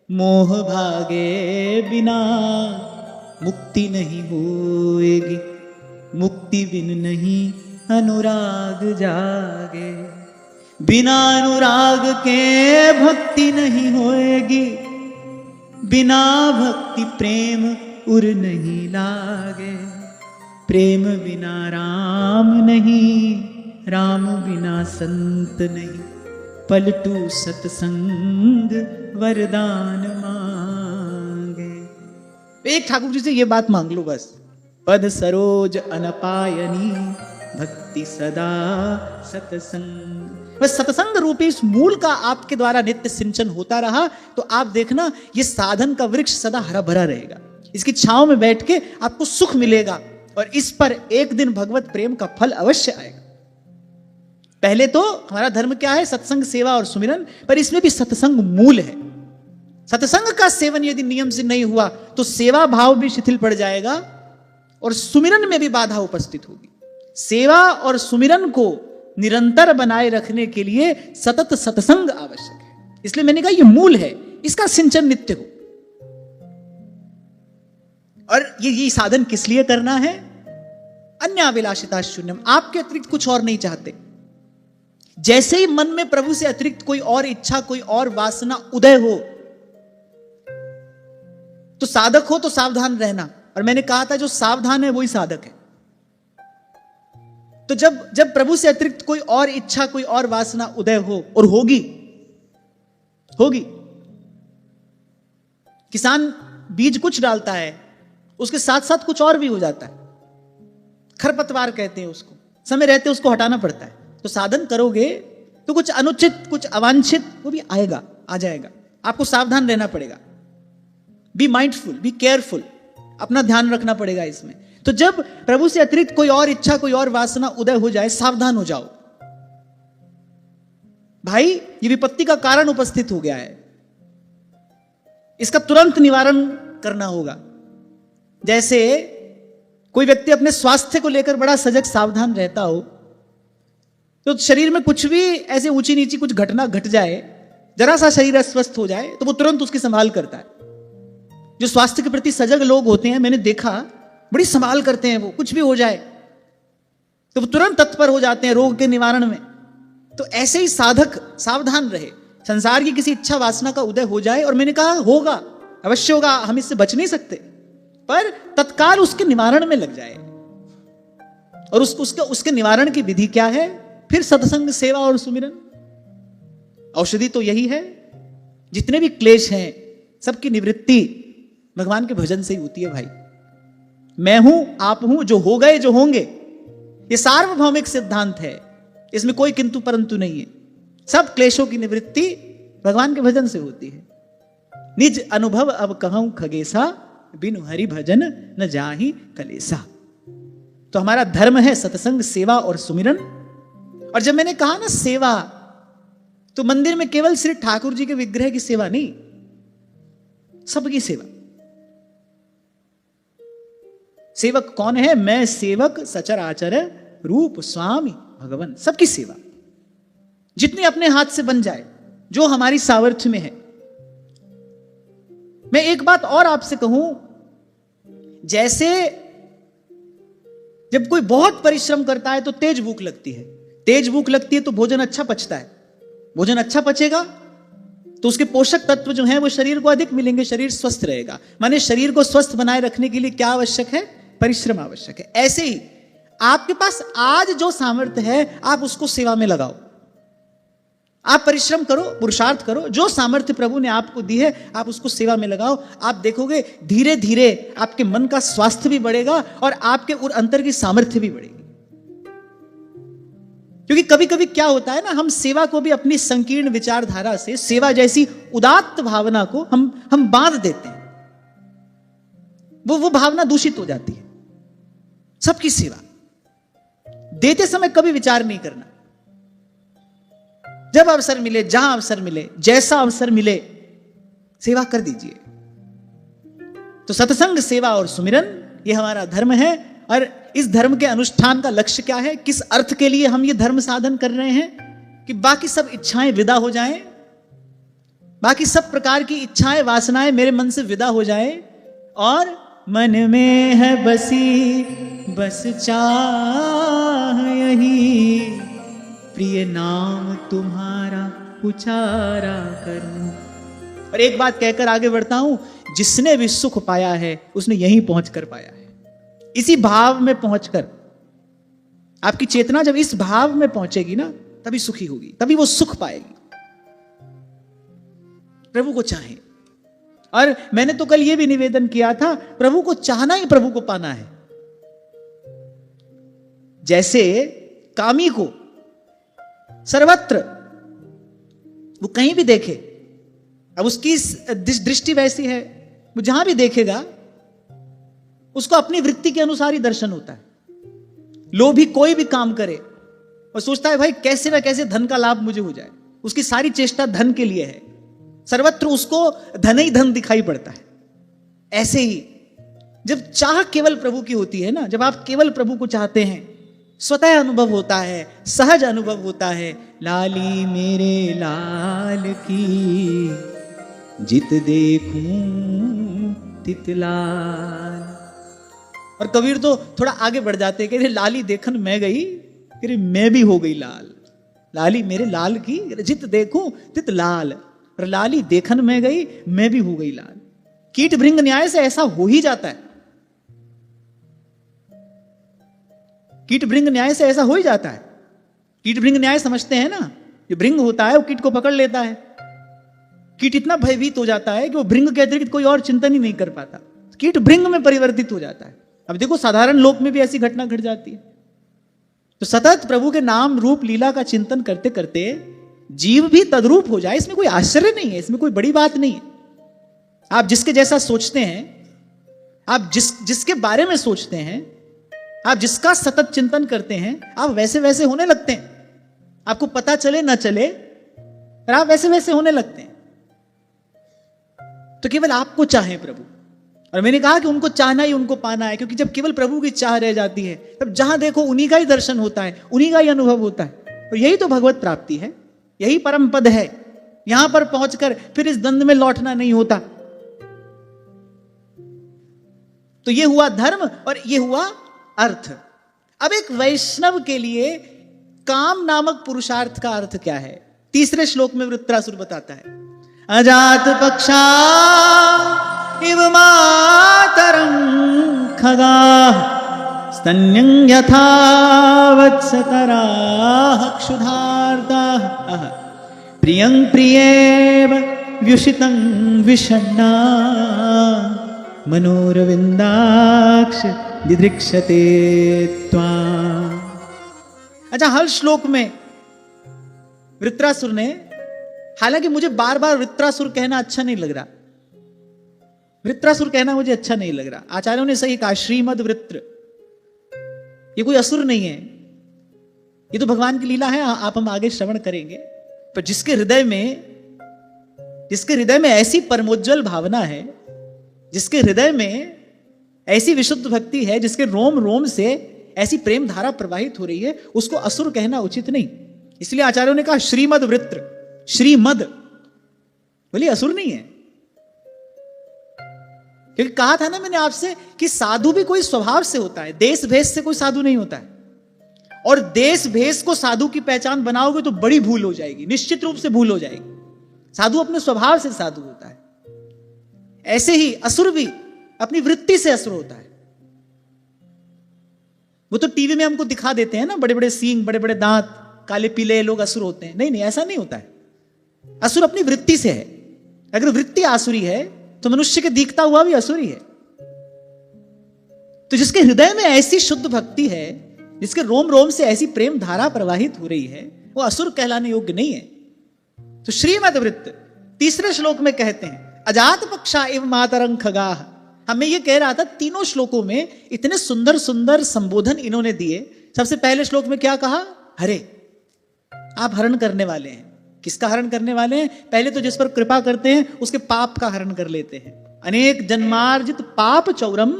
मोह भागे बिना मुक्ति नहीं होएगी, मुक्ति बिन नहीं अनुराग जागे, बिना अनुराग के भक्ति नहीं होएगी, बिना भक्ति प्रेम उर नहीं लागे, प्रेम बिना राम नहीं, राम बिना संत नहीं, पलटू सत्संग वरदान मांगे। एक ठाकुर जी से ये बात मांग लो बस, पद सरोज अनपायनी भक्ति सदा सत्संग। बस सत्संग रूपी इस मूल का आपके द्वारा नित्य सिंचन होता रहा तो आप देखना ये साधन का वृक्ष सदा हरा भरा रहेगा, इसकी छांव में बैठ के आपको सुख मिलेगा, और इस पर एक दिन भगवत प्रेम का फल अवश्य आएगा। पहले तो हमारा धर्म क्या है, सत्संग सेवा और सुमिरन, पर इसमें भी सत्संग मूल है। सत्संग का सेवन यदि नियम से नहीं हुआ तो सेवा भाव भी शिथिल पड़ जाएगा और सुमिरन में भी बाधा उपस्थित होगी। सेवा और सुमिरन को निरंतर बनाए रखने के लिए सतत सत्संग आवश्यक है। इसलिए मैंने कहा यह मूल है, इसका सिंचन नित्य हो। और ये साधन किस लिए करना है? अन्य अभिलाषिता शून्यम, आपके अतिरिक्त कुछ और नहीं चाहते। जैसे ही मन में प्रभु से अतिरिक्त कोई और इच्छा, कोई और वासना उदय हो तो साधक हो तो सावधान रहना। और मैंने कहा था जो सावधान है वही साधक है। तो जब प्रभु से अतिरिक्त कोई और इच्छा, कोई और वासना उदय हो, और होगी, किसान बीज कुछ डालता है, उसके साथ साथ कुछ और भी हो जाता है, खरपतवार कहते हैं उसको, समय रहते उसको हटाना पड़ता है। तो साधन करोगे तो कुछ अनुचित, कुछ अवांछित वो भी आएगा, आ जाएगा। आपको सावधान रहना पड़ेगा, बी माइंडफुल, बी केयरफुल, अपना ध्यान रखना पड़ेगा इसमें। तो जब प्रभु से अतिरिक्त कोई और इच्छा, कोई और वासना उदय हो जाए, सावधान हो जाओ भाई, ये विपत्ति का कारण उपस्थित हो गया है, इसका तुरंत निवारण करना होगा। जैसे कोई व्यक्ति अपने स्वास्थ्य को लेकर बड़ा सजग सावधान रहता हो, तो शरीर में कुछ भी ऐसे ऊंची नीची कुछ घटना घट जाए, जरा सा शरीर अस्वस्थ हो जाए तो वो तुरंत उसकी संभाल करता है। जो स्वास्थ्य के प्रति सजग लोग होते हैं, मैंने देखा, बड़ी संभाल करते हैं। वो कुछ भी हो जाए तो वो तुरंत तत्पर हो जाते हैं रोग के निवारण में। तो ऐसे ही साधक सावधान रहे, संसार की किसी इच्छा वासना का उदय हो जाए, और मैंने कहा होगा, अवश्य होगा, हम इससे बच नहीं सकते, पर तत्काल उसके निवारण में लग जाए। और उसके निवारण की विधि क्या है? फिर सत्संग, सेवा और सुमिरन। औषधि तो यही है। जितने भी क्लेश हैं सबकी निवृत्ति भगवान के भजन से ही होती है भाई। मैं हूं, आप हूं, जो हो गए, जो होंगे, ये सार्वभौमिक सिद्धांत है, इसमें कोई किंतु परंतु नहीं है। सब क्लेशों की निवृत्ति भगवान के भजन से होती है। निज अनुभव अब कहूं खगेसा, बिनु हरि भजन न जाहि कलेसा। तो हमारा धर्म है सत्संग, सेवा और सुमिरन। और जब मैंने कहा ना सेवा, तो मंदिर में केवल श्री ठाकुर जी के विग्रह की सेवा नहीं, सबकी सेवा। सेवक कौन है? मैं सेवक सचराचर रूप स्वामी भगवान, सबकी सेवा, जितनी अपने हाथ से बन जाए, जो हमारी सामर्थ्य में है। मैं एक बात और आपसे कहूं, जैसे जब कोई बहुत परिश्रम करता है तो तेज भूख लगती है, तेज भूख लगती है तो भोजन अच्छा पचता है, भोजन अच्छा पचेगा तो उसके पोषक तत्व जो हैं वो शरीर को अधिक मिलेंगे, शरीर स्वस्थ रहेगा। माने शरीर को स्वस्थ बनाए रखने के लिए क्या आवश्यक है? परिश्रम आवश्यक है। ऐसे ही आपके पास आज जो सामर्थ्य है आप उसको सेवा में लगाओ, आप परिश्रम करो, पुरुषार्थ करो, जो सामर्थ्य प्रभु ने आपको दी है आप उसको सेवा में लगाओ। आप देखोगे धीरे धीरे आपके मन का स्वास्थ्य भी बढ़ेगा और आपके अंतर की सामर्थ्य भी बढ़ेगी। क्योंकि कभी कभी क्या होता है ना, हम सेवा को भी अपनी संकीर्ण विचारधारा से, सेवा जैसी उदात्त भावना को हम बांध देते हैं, वो भावना दूषित हो जाती है। सबकी सेवा देते समय कभी विचार नहीं करना, जब अवसर मिले, जहां अवसर मिले, जैसा अवसर मिले, सेवा कर दीजिए। तो सत्संग, सेवा और सुमिरन ये हमारा धर्म है और इस धर्म के अनुष्ठान का लक्ष्य क्या है, किस अर्थ के लिए हम ये धर्म साधन कर रहे हैं कि बाकी सब इच्छाएं विदा हो जाएं, बाकी सब प्रकार की इच्छाएं वासनाएं मेरे मन से विदा हो जाए और मन में है बसी बस चाह यही, प्रिय नाम तुम्हारा उचारा करूं। और एक बात कहकर आगे बढ़ता हूं, जिसने भी सुख पाया है उसने यहीं पहुंच कर पाया है। इसी भाव में पहुंचकर आपकी चेतना जब इस भाव में पहुंचेगी ना, तभी सुखी होगी, तभी वो सुख पाएगी। प्रभु को चाहें। और मैंने तो कल यह भी निवेदन किया था, प्रभु को चाहना ही प्रभु को पाना है। जैसे कामी को सर्वत्र वो कहीं भी देखे, अब उसकी दृष्टि वैसी है, वो जहां भी देखेगा उसको अपनी वृत्ति के अनुसार ही दर्शन होता है। लोभी कोई भी काम करे और सोचता है भाई कैसे न कैसे धन का लाभ मुझे हो जाए, उसकी सारी चेष्टा धन के लिए है, सर्वत्र उसको धन ही धन दिखाई पड़ता है। ऐसे ही जब चाह केवल प्रभु की होती है ना, जब आप केवल प्रभु को चाहते हैं, स्वतः अनुभव होता है, सहज अनुभव होता है, लाली मेरे लाल की जित देखूं तित लाल। और कबीर तो थोड़ा आगे बढ़ जाते हैं कि लाली देखन मैं गई, कि मैं भी हो गई लाल। लाली मेरे लाल की जित देखूं तित लाल, और लाली देखन में गई मैं भी हो गई लाल। कीट भृंग न्याय से ऐसा हो ही जाता है, कीट भृंग न्याय से ऐसा हो ही जाता है। कीट भृंग न्याय समझते हैं ना, ये भृंग होता है वो कीट को पकड़ लेता है, कीट इतना भयभीत हो जाता है कि वो भृंग के अतिरिक्त कोई और चिंतन ही नहीं कर पाता, कीट भृंग में परिवर्तित हो जाता है। अब देखो साधारण लोक में भी ऐसी घटना घट जाती है। तो सतत प्रभु के नाम रूप लीला का चिंतन करते करते जीव भी तद्रूप हो जाए, इसमें कोई आश्चर्य नहीं है, इसमें कोई बड़ी बात नहीं है। आप जिसके जैसा सोचते हैं, आप जिसके बारे में सोचते हैं, आप जिसका सतत चिंतन करते हैं, आप वैसे वैसे होने लगते हैं। आपको पता चले ना चले, पर आप वैसे वैसे होने लगते हैं। तो केवल आपको चाहे प्रभु, और मैंने कहा कि उनको चाहना ही उनको पाना है, क्योंकि जब केवल प्रभु की चाह रह जाती है, तब जहां देखो उन्हीं का ही दर्शन होता है, उन्हीं का ही अनुभव होता है। और यही तो भगवत प्राप्ति है, यही परम पद है। यहां पर पहुंचकर फिर इस द्वंद में लौटना नहीं होता। तो ये हुआ धर्म और ये हुआ अर्थ। अब एक वैष्णव के लिए काम नामक पुरुषार्थ का अर्थ क्या है, तीसरे श्लोक में वृत्रासुर बताता है। अजात पक्षा इव मातरं खगाः स्तन्यं यथा वत्सतराः क्षुधार्ताः प्रियं प्रियेव व्युषितं विषण्णा मनोरविंदाक्ष दिदृक्षते त्वाम्। अच्छा, हर श्लोक में वृत्रासुर ने, हालांकि मुझे बार बार वृत्रासुर कहना अच्छा नहीं लग रहा, वृत्रासुर कहना मुझे अच्छा नहीं लग रहा। आचार्यों ने सही कहा, श्रीमद वृत्र, ये कोई असुर नहीं है, ये तो भगवान की लीला है, आप हम आगे श्रवण करेंगे। पर जिसके हृदय में ऐसी परमोज्वल भावना है, जिसके हृदय में ऐसी विशुद्ध भक्ति है, जिसके रोम रोम से ऐसी प्रेम धारा प्रवाहित हो रही है, उसको असुर कहना उचित नहीं। इसलिए आचार्यों ने कहा श्रीमद वृत्र, श्रीमद, बोलिए असुर नहीं है। क्योंकि कहा था ना मैंने आपसे कि साधु भी कोई स्वभाव से होता है, देश भेष से कोई साधु नहीं होता है। और देश भेष को साधु की पहचान बनाओगे तो बड़ी भूल हो जाएगी, निश्चित रूप से भूल हो जाएगी। साधु अपने स्वभाव से साधु होता है, ऐसे ही असुर भी अपनी वृत्ति से असुर होता है। वो तो टीवी में हमको दिखा देते हैं ना, बड़े बड़े सींग, बड़े बड़े दांत, काले पीले लोग असुर होते हैं। नहीं नहीं, ऐसा नहीं होता है। असुर अपनी वृत्ति से है। अगर वृत्ति आसुरी है तो मनुष्य के दिखता हुआ भी असुरी है। तो जिसके हृदय में ऐसी शुद्ध भक्ति है, जिसके रोम रोम से ऐसी प्रेम धारा प्रवाहित हो रही है, वो असुर कहलाने योग्य नहीं है। तो श्रीमद वृत्त तीसरे श्लोक में कहते हैं, अजात पक्षा एवं मातरं खगाः। हमें यह कह रहा था, तीनों श्लोकों में इतने सुंदर सुंदर संबोधन इन्होंने दिए। सबसे पहले श्लोक में क्या कहा, हरे, आप हरण करने वाले हैं। किसका हरण करने वाले हैं? पहले तो जिस पर कृपा करते हैं उसके पाप का हरण कर लेते हैं। अनेक जन्मार्जित पाप चौरम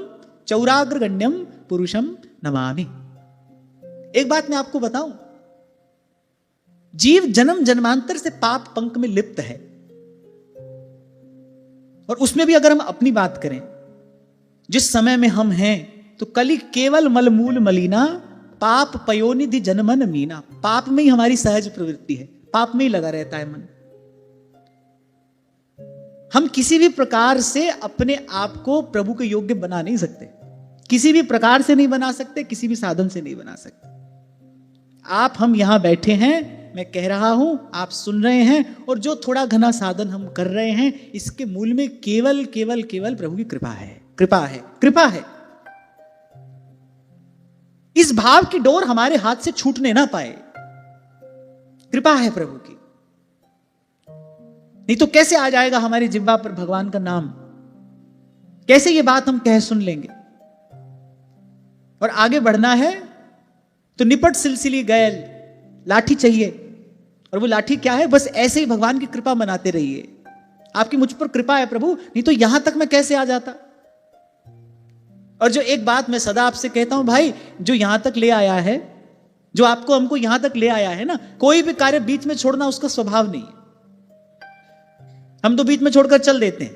चौराग्रगण्यम पुरुषम नमामि। एक बात मैं आपको बताऊं, जीव जन्म जन्मांतर से पाप पंख में लिप्त है, और उसमें भी अगर हम अपनी बात करें, जिस समय में हम हैं, तो कली केवल मलमूल मलिना पाप पयोनिधि जनमन मीना। पाप में ही हमारी सहज प्रवृत्ति है, पाप में ही लगा रहता है मन। हम किसी भी प्रकार से अपने आप को प्रभु के योग्य बना नहीं सकते, किसी भी प्रकार से नहीं बना सकते, किसी भी साधन से नहीं बना सकते। आप हम यहां बैठे हैं, मैं कह रहा हूं, आप सुन रहे हैं, और जो थोड़ा घना साधन हम कर रहे हैं, इसके मूल में केवल केवल केवल प्रभु की कृपा है, कृपा है, कृपा है। इस भाव की डोर हमारे हाथ से छूटने ना पाए, कृपा है प्रभु की। नहीं तो कैसे आ जाएगा हमारी जिह्वा पर भगवान का नाम, कैसे ये बात हम कह सुन लेंगे। और आगे बढ़ना है तो निपट सिलसिली गैल, लाठी चाहिए, और वो लाठी क्या है, बस ऐसे ही भगवान की कृपा मनाते रहिए। आपकी मुझ पर कृपा है प्रभु, नहीं तो यहां तक मैं कैसे आ जाता। और जो एक बात मैं सदा आपसे कहता हूं भाई, जो यहां तक ले आया है, जो आपको हमको यहां तक ले आया है ना, कोई भी कार्य बीच में छोड़ना उसका स्वभाव नहीं है। हम तो बीच में छोड़कर चल देते हैं,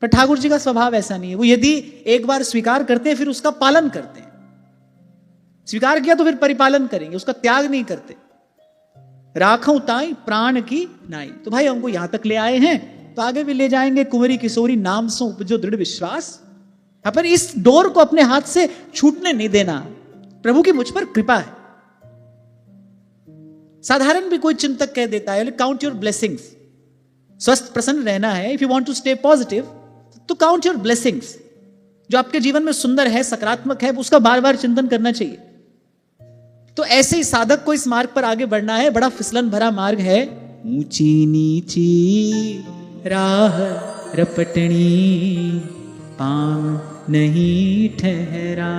पर ठाकुर जी का स्वभाव ऐसा नहीं है। वो यदि एक बार स्वीकार करते हैं, फिर उसका पालन करते हैं। स्वीकार किया तो फिर परिपालन करेंगे, उसका त्याग नहीं करते। राखों ताई प्राण की नाई। तो भाई हमको यहां तक ले आए हैं, तो आगे भी ले जाएंगे। कुंवरी किशोरी नाम सो उपजो दृढ़ विश्वास। अपन इस डोर को अपने हाथ से छूटने नहीं देना। प्रभु की मुझ पर कृपा है। साधारण भी कोई चिंतक कह देता है, काउंट योर ब्लेसिंग्स। स्वस्थ प्रसन्न रहना है, if you want to stay positive, तो काउंट योर ब्लेसिंग्स। जो आपके जीवन में सुंदर है, सकारात्मक है, उसका बार बार चिंतन करना चाहिए। तो ऐसे ही साधक को इस मार्ग पर आगे बढ़ना है। बड़ा फिसलन भरा मार्ग है, ऊंची नीची राह रपटनी पांव नहीं ठहरा।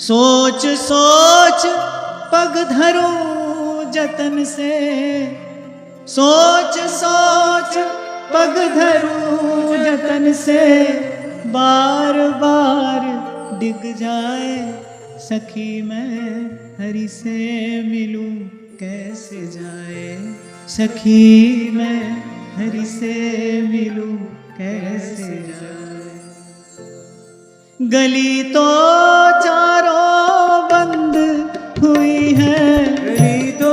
सोच सोच पग धरो जतन से, सोच सोच पग धरो जतन से, बार बार डिग जाए सखी मैं हरि से मिलूं कैसे जाए। सखी मैं हरि से मिलूं कैसे जाए। गली तो चारों बंद हुई है, गली तो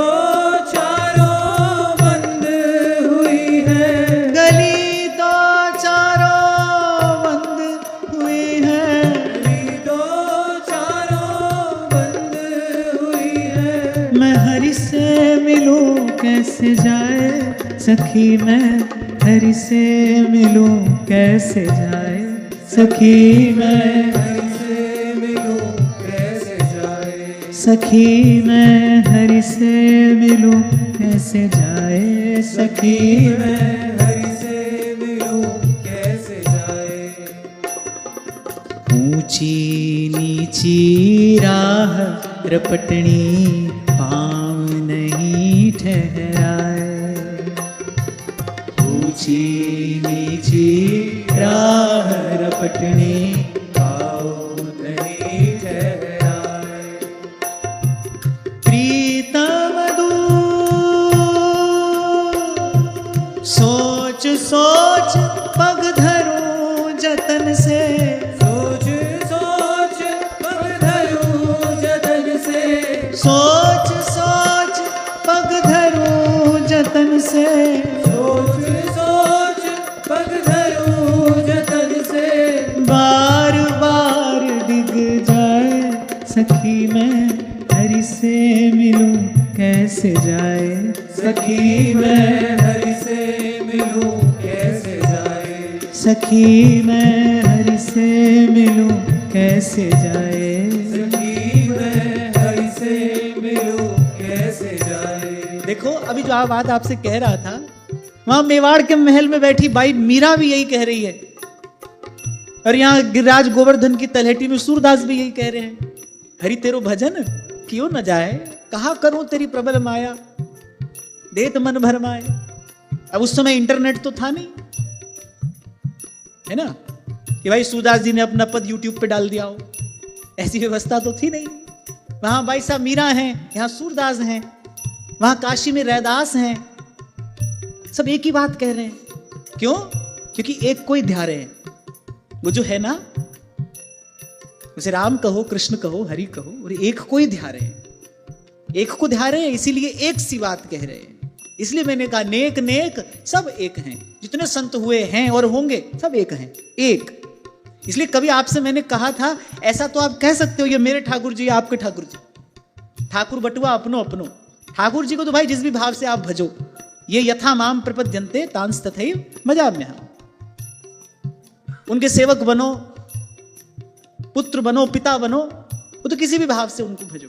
चारों बंद हुई है, गली तो चारों बंद हुई है, गली तो चारों बंद हुई है। मैं हरि से मिलूं कैसे जाए, सखी मैं हरि से मिलूं कैसे जाए। सखी मैं हरि से मिलूं कैसे जाए। सखी मैं हरि से मिलूं कैसे जाए। सखी मैं हरि से मिलूं कैसे जाए। ऊंची नीची राह रपटनी पांव नहीं ठहराए। ऊंची नीची राह रपटनी पांव नहीं ठहराए। प्रीतम दूर सोच सोच पग धरूं जतन से, सोच सोच पग धरूं जतन से, सोच सोच पग धरूं जतन से, सोच सोच पग धरूं जतन से, बार बार डिग जाए सखी मैं हरि से मिलूं कैसे जाए। सखी मैं हरि से मिलूं कैसे जाए। सखी मैं हरि से मिलूं कैसे जाए। सखी मैं हरि से मिलूं कैसे जाए। देखो अभी जो बात आपसे कह रहा था, वहां मेवाड़ के महल में बैठी बाई मीरा भी यही कह रही है, और यहाँ गिरिराज गोवर्धन की तलहटी में सूरदास भी यही कह रहे हैं, हरि तेरो भजन क्यों न जाए, कहा करूं तेरी प्रबल माया, देत मन भर माया। अब उस समय इंटरनेट तो था नहीं, है ना, कि भाई सूरदास जी ने अपना पद यूट्यूब पे डाल दिया हो, ऐसी व्यवस्था तो थी नहीं। वहां भाई साहब मीरा हैं, यहाँ सूरदास हैं, वहां काशी में रैदास हैं, सब एक ही बात कह रहे हैं। क्यों? क्योंकि एक को ही ध्या रहे हैं। वो जो है ना, उसे राम कहो, कृष्ण कहो, हरि कहो, और एक को ही ध्या रहे हैं, एक को ध्या रहे हैं, इसीलिए एक सी बात कह रहे हैं। इसलिए मैंने कहा नेक नेक सब एक हैं, जितने संत हुए हैं और होंगे सब एक हैं, एक। इसलिए कभी आपसे मैंने कहा था, ऐसा तो आप कह सकते हो ये मेरे ठाकुर जी, आपके ठाकुर जी, ठाकुर बटुआ अपनो अपनो। ठाकुर जी को तो भाई जिस भी भाव से आप भजो, ये यथा माम प्रपद्यन्ते तांस तथैव मजाम्यहम्। उनके सेवक बनो, पुत्र बनो, पिता बनो, वो तो किसी भी भाव से उनको भजो।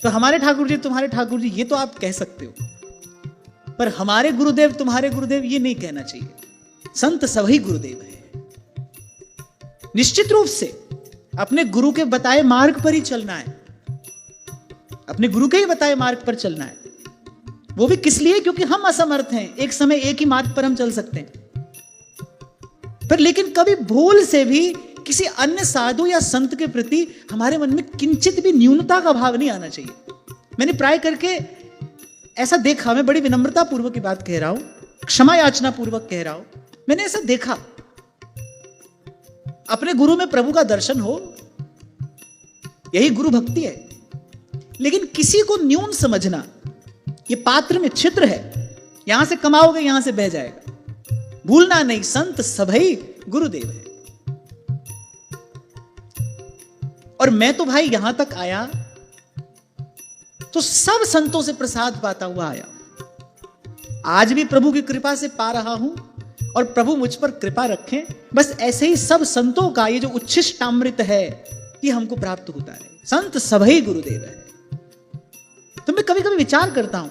तो हमारे ठाकुर जी, तुम्हारे ठाकुर जी, ये तो आप कह सकते हो, पर हमारे गुरुदेव, तुम्हारे गुरुदेव, ये नहीं कहना चाहिए। संत सभी गुरुदेव है। निश्चित रूप से अपने गुरु के बताए मार्ग पर ही चलना है, अपने गुरु के ही बताए मार्ग पर चलना है। वो भी किस लिए? क्योंकि हम असमर्थ हैं, एक समय एक ही मार्ग पर हम चल सकते हैं, पर लेकिन कभी भूल से भी किसी अन्य साधु या संत के प्रति हमारे मन में किंचित भी न्यूनता का भाव नहीं आना चाहिए। मैंने प्राय करके ऐसा देखा, मैं बड़ी विनम्रता पूर्वक की बात कह रहा हूं, क्षमा याचना पूर्वक कह रहा हूं, मैंने ऐसा देखा, अपने गुरु में प्रभु का दर्शन हो, यही गुरु भक्ति है, लेकिन किसी को न्यून समझना, ये पात्र में छिद्र है, यहां से कमाओगे यहां से बह जाएगा। भूलना नहीं, संत सभी गुरुदेव है। और मैं तो भाई यहां तक आया तो सब संतों से प्रसाद पाता हुआ आया, आज भी प्रभु की कृपा से पा रहा हूं, और प्रभु मुझ पर कृपा रखें, बस ऐसे ही सब संतों का ये जो उच्छिष्टामृत है ये हमको प्राप्त होता है। संत सभी गुरुदेव है। तो मैं कभी कभी विचार करता हूं,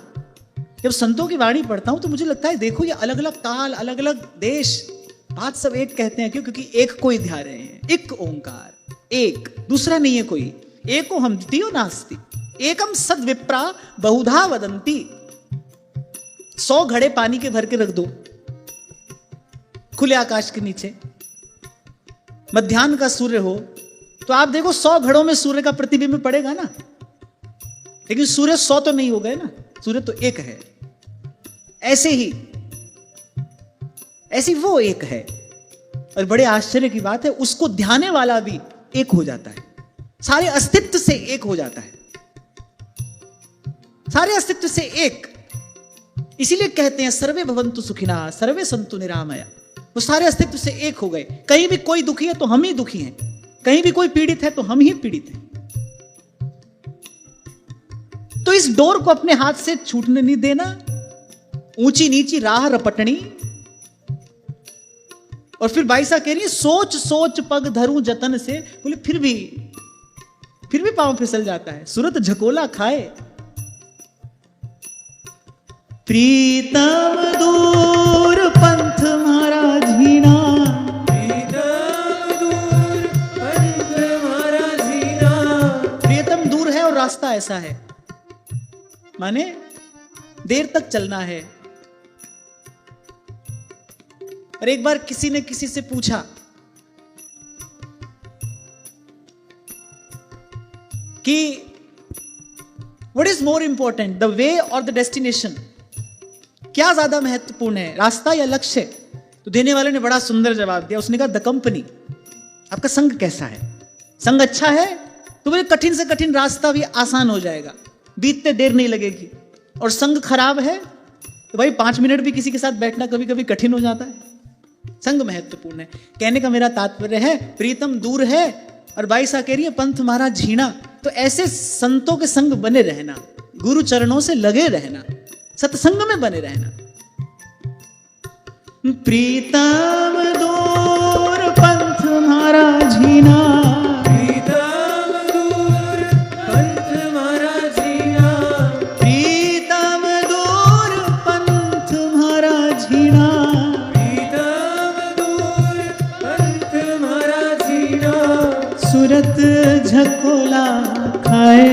जब संतों की वाणी पढ़ता हूं तो मुझे लगता है देखो ये अलग अलग काल, अलग अलग देश, बात सब एक कहते हैं। क्यों? क्योंकि एक को ही ध्या रहे हैं, एक ओंकार, एक, दूसरा नहीं है कोई। एको हम द्वितीयो नास्ति, एकम सद विप्रा बहुधा वदंती। 100 घड़े पानी के भर के रख दो खुले आकाश के नीचे, मध्याह्न का सूर्य हो तो आप देखो 100 घड़ों में सूर्य का प्रतिबिंब पड़ेगा ना, लेकिन सूर्य 100 तो नहीं हो गए ना, सूर्य तो एक है। ऐसे ही ऐसी वो एक है, और बड़े आश्चर्य की बात है, उसको ध्याने वाला भी एक हो जाता है, सारे अस्तित्व से एक हो जाता है, सारे अस्तित्व से एक। इसीलिए कहते हैं सर्वे भवन्तु सुखिनः सर्वे सन्तु निरामया। वो सारे अस्तित्व से एक हो गए। कहीं भी कोई दुखी है तो हम ही दुखी हैं, कहीं भी कोई पीड़ित है तो हम ही पीड़ित हैं। तो इस डोर को अपने हाथ से छूटने नहीं देना। ऊंची नीची राह रपटनी, और फिर बाईसा कह रही है सोच सोच पग धरूं जतन से। बोले फिर भी पांव फिसल जाता है, सूरत झकोला खाए। प्रीतम दूर पंथ मारा झीना, प्रीतम दूर पंथ मारा झीना। प्रियतम दूर है और रास्ता ऐसा है, माने देर तक चलना है। और एक बार किसी ने किसी से पूछा कि what is more important, the way और द डेस्टिनेशन, क्या ज्यादा महत्वपूर्ण है, रास्ता या लक्ष्य? तो देने वाले ने बड़ा सुंदर जवाब दिया। उसने कहा द कंपनी, आपका संग कैसा है। संग अच्छा है तो मुझे कठिन से कठिन रास्ता भी आसान हो जाएगा, बीतते देर नहीं लगेगी। और संग खराब है तो भाई 5 मिनट भी किसी के साथ बैठना कभी कभी कठिन हो जाता है। संग महत्वपूर्ण है। कहने का मेरा तात्पर्य है प्रीतम दूर है और बाईसा कह रही है पंथ मारा झीना। तो ऐसे संतों के संग बने रहना, गुरु चरणों से लगे रहना, सत्संग में बने रहना। प्रीतम दूर पंथ मारा झीना, प्रीतम दूर पंथ मारा झीना, प्रीतम दूर पंथ मारा झीना, प्रीतम दूर पंथ मारा झीना। सूरत झकोला खाए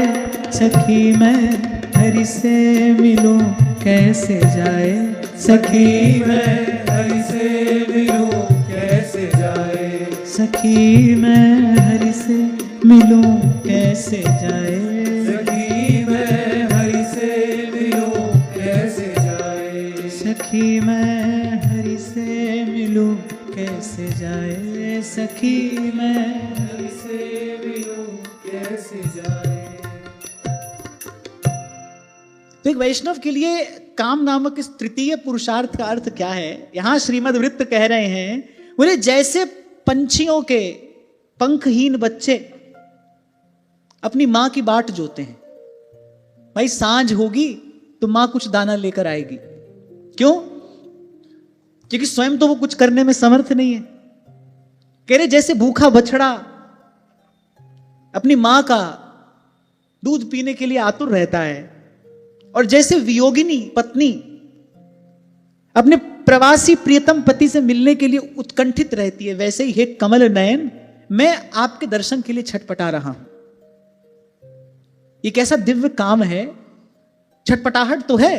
सखी मैं हरि से मिलूं कैसे जाए, सखी मैं हरि से मिलूं कैसे जाए। सखी मैं हरि से मिलूं कैसे जाए, सखी मैं हरि से मिलूं कैसे जाए, सखी मैं हरि से मिलूं कैसे जाए, सखी मैं हरि से मिलूं कैसे जाए। तो एक वैष्णव के लिए काम नामक इस तृतीय पुरुषार्थ का अर्थ क्या है? यहां श्रीमद् वृत्त कह रहे हैं, बोले जैसे पंछियों के पंखहीन बच्चे अपनी मां की बाट जोते हैं। भाई सांझ होगी तो मां कुछ दाना लेकर आएगी। क्यों? क्योंकि स्वयं तो वो कुछ करने में समर्थ नहीं है। कह रहे जैसे भूखा बछड़ा अपनी मां का दूध पीने के लिए आतुर रहता है, और जैसे वियोगिनी पत्नी अपने प्रवासी प्रियतम पति से मिलने के लिए उत्कंठित रहती है, वैसे ही हे कमल नयन मैं आपके दर्शन के लिए छटपटा रहा हूं। ये कैसा दिव्य काम है। छटपटाहट तो है,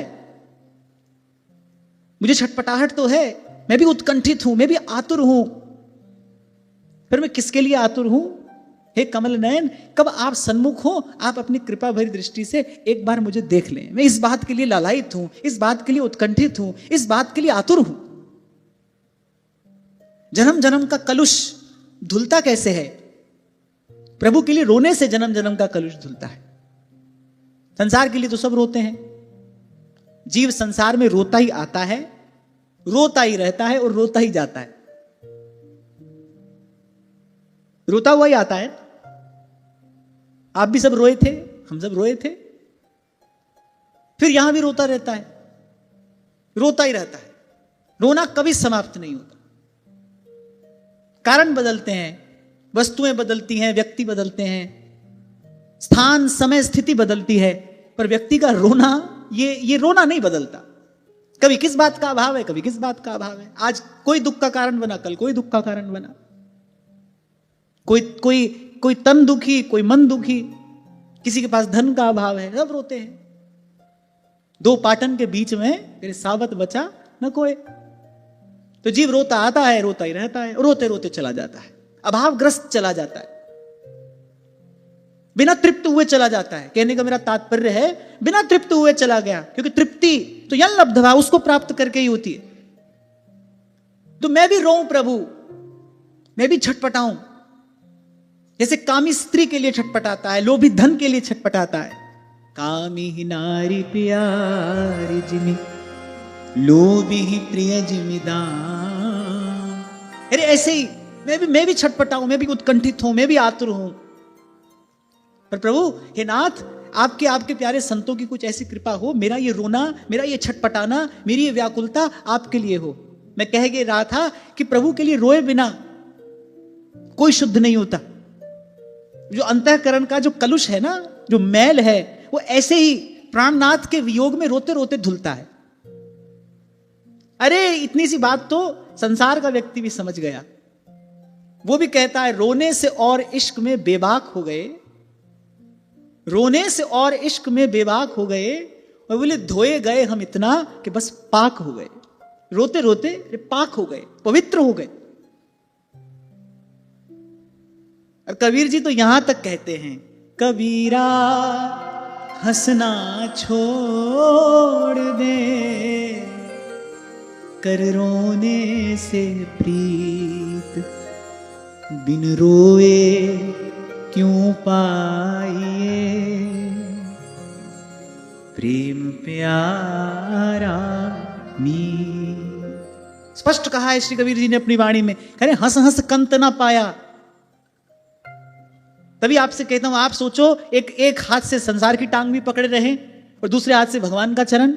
मुझे छटपटाहट तो है, मैं भी उत्कंठित हूं, मैं भी आतुर हूं। फिर मैं किसके लिए आतुर हूं? हे कमल नयन, कब आप सन्मुख हो, आप अपनी कृपा भरी दृष्टि से एक बार मुझे देख लें। मैं इस बात के लिए लालायित हूं, इस बात के लिए उत्कंठित हूं, इस बात के लिए आतुर हूं। जन्म जन्म का कलुष धुलता कैसे है? प्रभु के लिए रोने से जन्म जन्म का कलुष धुलता है। संसार के लिए तो सब रोते हैं। जीव संसार में रोता ही आता है, रोता ही रहता है और रोता ही जाता है। रोता हुआ ही आता है। आप भी सब रोए थे, हम सब रोए थे, फिर यहां भी रोता रहता है, रोता ही रहता है। रोना कभी समाप्त नहीं होता। कारण बदलते हैं, वस्तुएं बदलती हैं, व्यक्ति बदलते हैं, स्थान समय स्थिति बदलती है, पर व्यक्ति का रोना ये रोना नहीं बदलता। कभी किस बात का अभाव है, कभी किस बात का अभाव है। आज कोई दुख का कारण बना, कल कोई दुख का कारण बना। कोई कोई कोई तन दुखी, कोई मन दुखी, किसी के पास धन का अभाव है, सब रोते हैं। दो पाटन के बीच में तेरे सावत बचा न कोई। तो जीव रोता आता है, रोता ही रहता है, रोते रोते चला जाता है, अभावग्रस्त चला जाता है, बिना तृप्त हुए चला जाता है। कहने का मेरा तात्पर्य है बिना तृप्त हुए चला गया, क्योंकि तृप्ति तो यन लब्धवा, उसको प्राप्त करके ही होती है। तो मैं भी रोऊं प्रभु, मैं भी छटपटाऊं, जैसे कामी स्त्री के लिए छटपटाता है, लोभी धन के लिए छटपटाता है। कामी ही नारी प्यारी जिमी, लोभी ही प्रिय जिमीदान। अरे ऐसे ही मैं भी छटपटाऊं, मैं भी उत्कंठित हूं, मैं भी आतुर हूं। पर प्रभु हे नाथ, आपके प्यारे संतों की कुछ ऐसी कृपा हो, मेरा ये रोना, मेरा ये छटपटाना, मेरी ये व्याकुलता आपके लिए हो। मैं कह के रहा था कि प्रभु के लिए रोए बिना कोई शुद्ध नहीं होता। जो अंतःकरण का जो कलुष है ना, जो मैल है, वो ऐसे ही प्राणनाथ के वियोग में रोते रोते धुलता है। अरे इतनी सी बात तो संसार का व्यक्ति भी समझ गया। वो भी कहता है रोने से और इश्क में बेबाक हो गए, रोने से और इश्क में बेबाक हो गए, और बोले धोए गए हम इतना कि बस पाक हो गए। रोते रोते पाक हो गए, पवित्र हो गए। और कबीर जी तो यहां तक कहते हैं, कबीरा हंसना छोड़ दे, कर रोने से प्रीत, बिन रोए क्यों पाइए, प्रेम प्यारा मीत। स्पष्ट कहा है श्री कबीर जी ने अपनी वाणी में, कह रहे हंस हंस कंत ना पाया। तभी आपसे कहता हूं, आप सोचो एक हाथ से संसार की टांग भी पकड़े रहे और दूसरे हाथ से भगवान का चरण।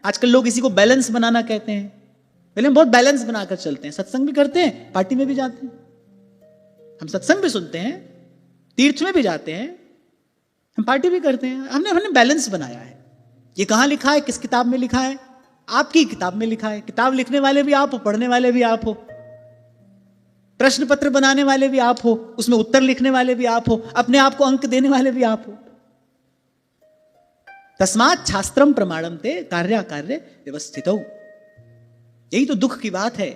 आजकल लोग इसी को बैलेंस बनाना कहते हैं। पहले हम बहुत बैलेंस बनाकर चलते हैं, सत्संग भी करते हैं, पार्टी में भी जाते हैं, हम सत्संग भी सुनते हैं, तीर्थ में भी जाते हैं, हम पार्टी भी करते हैं। हमने बैलेंस बनाया है। ये कहां लिखा है, किस किताब में लिखा है? आपकी किताब में लिखा है। किताब लिखने वाले भी आप हो, पढ़ने वाले भी आप हो, प्रश्न पत्र बनाने वाले भी आप हो, उसमें उत्तर लिखने वाले भी आप हो, अपने आप को अंक देने वाले भी आप हो। तस्मात् शास्त्रम प्रमाणम ते कार्य व्यवस्थितौ। यही तो दुख की बात है।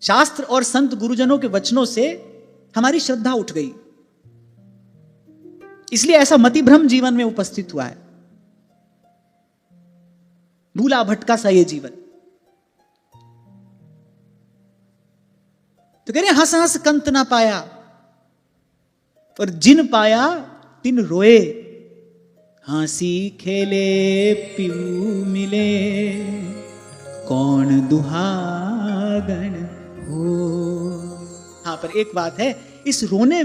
शास्त्र और संत गुरुजनों के वचनों से हमारी श्रद्धा उठ गई, इसलिए ऐसा मतिभ्रम जीवन में उपस्थित हुआ है, भूला भटका सा ये जीवन। तो कह रहे हंस हंस कंत ना पाया, और जिन पाया तिन रोए, हंसी खेले पीऊ मिले, कौन दुहागन हो। हाँ, पर एक बात है, इस रोने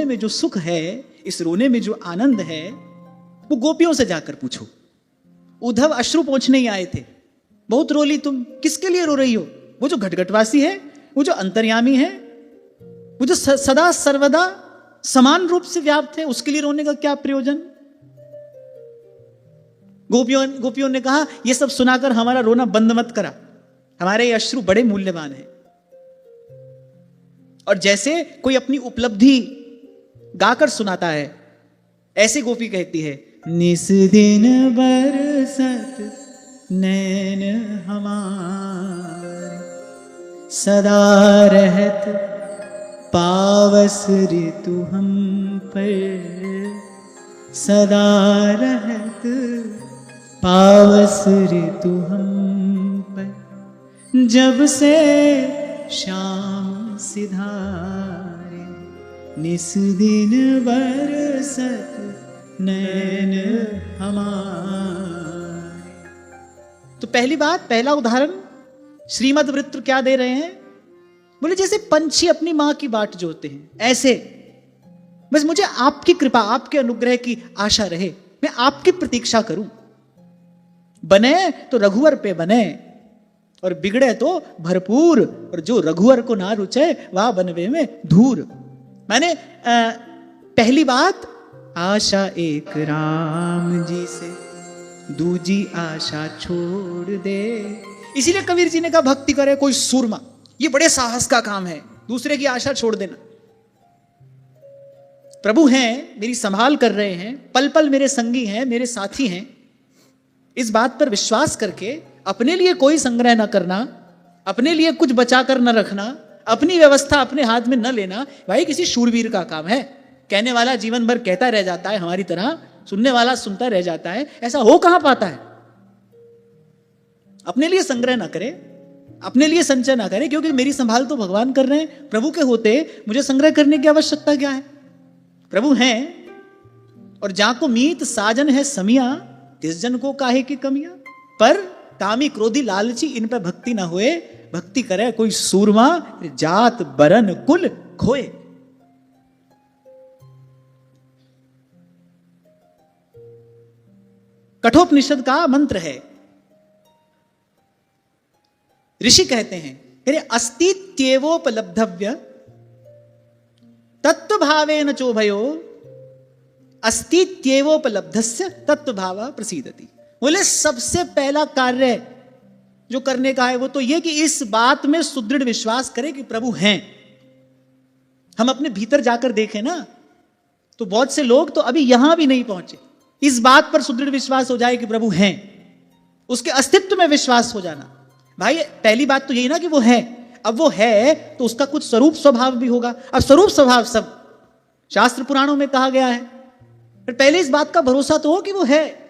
में जो सुख है, इस रोने में जो आनंद है, वो गोपियों से जाकर पूछो। उद्धव अश्रु पोंछने ही आए थे, बहुत रोली तुम, किसके लिए रो रही हो? वो जो घटघटवासी है, वो जो अंतर्यामी है, वो जो सदा सर्वदा समान रूप से व्याप्त है, उसके लिए रोने का क्या प्रयोजन? गोपियों ने कहा, ये सब सुनाकर हमारा रोना बंद मत करा, हमारे ये अश्रु बड़े मूल्यवान हैं। और जैसे कोई अपनी उपलब्धि गाकर सुनाता है, ऐसे गोपी कहती है, निस दिन बरसत नैन हमारे, सदा रहत पावस ऋतु हम पर, सदा रहत पावस ऋतु हम पर, जब से श्याम सिधारे, निस दिन बरसत नैन हमारे। तो पहली बात, पहला उदाहरण श्रीमद् वृत्र क्या दे रहे हैं? बोले जैसे पंछी अपनी मां की बाट जोते हैं, ऐसे बस मुझे आपकी कृपा, आपके अनुग्रह की आशा रहे, मैं आपकी प्रतीक्षा करूं। बने तो रघुवर पे बने, और बिगड़े तो भरपूर, और जो रघुवर को ना रुचे वह बनवे में धूर। मैंने पहली बात, आशा एक राम जी से, दूजी आशा छोड़ दे। इसीलिए कबीर जी ने कहा, भक्ति करे कोई सूरमा, ये बड़े साहस का काम है, दूसरे की आशा छोड़ देना। प्रभु हैं, मेरी संभाल कर रहे हैं, पल पल मेरे संगी हैं, मेरे साथी हैं, इस बात पर विश्वास करके अपने लिए कोई संग्रह न करना, अपने लिए कुछ बचा कर न रखना, अपनी व्यवस्था अपने हाथ में न लेना, भाई किसी शूरवीर का काम है। कहने वाला जीवन भर कहता रह जाता है हमारी तरह, सुनने वाला सुनता रह जाता है, ऐसा हो कहां पाता है? अपने लिए संग्रह ना करे, अपने लिए संचय ना करे, क्योंकि मेरी संभाल तो भगवान कर रहे हैं। प्रभु के होते मुझे संग्रह करने की आवश्यकता क्या है? प्रभु हैं, और जाको मीत साजन है समिया, तिस जन को काहे की कमियां। पर कामी क्रोधी लालची इन पर भक्ति ना होए, भक्ति करे कोई सूरमा, जात बरन कुल खोए। कठोपनिषद का मंत्र है। ऋषि कहते हैं, अस्तित्वोपलब्धव्य तत्व भावेन चोभयो, अस्तित्वोपलब्धस्य तत्व भाव प्रसीदति। बोले सबसे पहला कार्य जो करने का है वो तो ये कि इस बात में सुदृढ़ विश्वास करें कि प्रभु हैं। हम अपने भीतर जाकर देखें ना, तो बहुत से लोग तो अभी यहां भी नहीं पहुंचे। इस बात पर सुदृढ़ विश्वास हो जाए कि प्रभु हैं, उसके अस्तित्व में विश्वास हो जाना। भाई पहली बात तो यही ना कि वो है, अब वो है तो उसका कुछ स्वरूप स्वभाव भी होगा। अब स्वरूप स्वभाव सब शास्त्र पुराणों में कहा गया है, पर पहले इस बात का भरोसा तो हो कि वो है।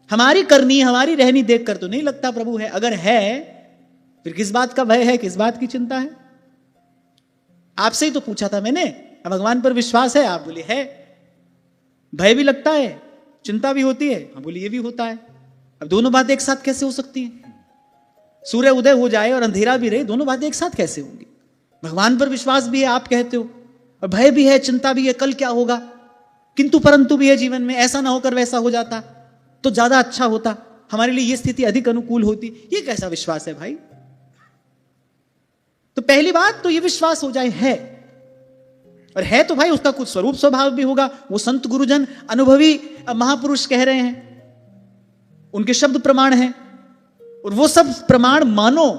हमारी करनी हमारी रहनी देखकर तो नहीं लगता प्रभु है। अगर है फिर किस बात का भय है, किस बात की चिंता है? आपसे ही तो पूछा था मैंने, भगवान पर विश्वास है? आप बोले है। भय भी लगता है, चिंता भी होती है? हाँ बोले ये भी होता है। अब दोनों बातें एक साथ कैसे हो सकती हैं? सूर्य उदय हो जाए और अंधेरा भी रहे, दोनों बातें एक साथ कैसे होंगी? भगवान पर विश्वास भी है आप कहते हो, और भय भी है, चिंता भी है, कल क्या होगा, किंतु परंतु भी है जीवन में। ऐसा ना होकर वैसा हो जाता तो ज्यादा अच्छा होता, हमारे लिए ये स्थिति अधिक अनुकूल होती। ये कैसा विश्वास है भाई? तो पहली बात तो ये विश्वास हो जाए है, और है तो भाई उसका कुछ स्वरूप स्वभाव भी होगा। वो संत गुरुजन अनुभवी महापुरुष कह रहे हैं, उनके शब्द प्रमाण हैं, और वो सब प्रमाण मानो,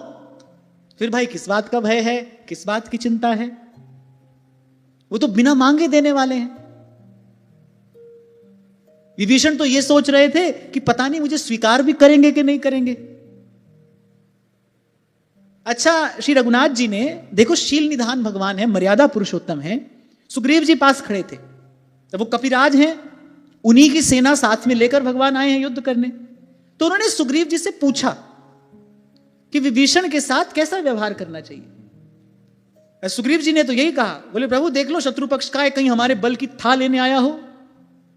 फिर भाई किस बात का भय है, किस बात की चिंता है? वो तो बिना मांगे देने वाले हैं। विभीषण तो ये सोच रहे थे कि पता नहीं मुझे स्वीकार भी करेंगे कि नहीं करेंगे। अच्छा, श्री रघुनाथ जी ने देखो, शील निधान भगवान है, मर्यादा पुरुषोत्तम है, सुग्रीव जी पास खड़े थे, तो वो कपिराज हैं, उन्हीं की सेना साथ में लेकर भगवान आए हैं युद्ध करने। तो उन्होंने सुग्रीव जी से पूछा कि विभीषण के साथ कैसा व्यवहार करना चाहिए। सुग्रीव जी ने तो यही कहा, बोले प्रभु देख लो शत्रु पक्ष का है, कहीं हमारे बल की था लेने आया हो,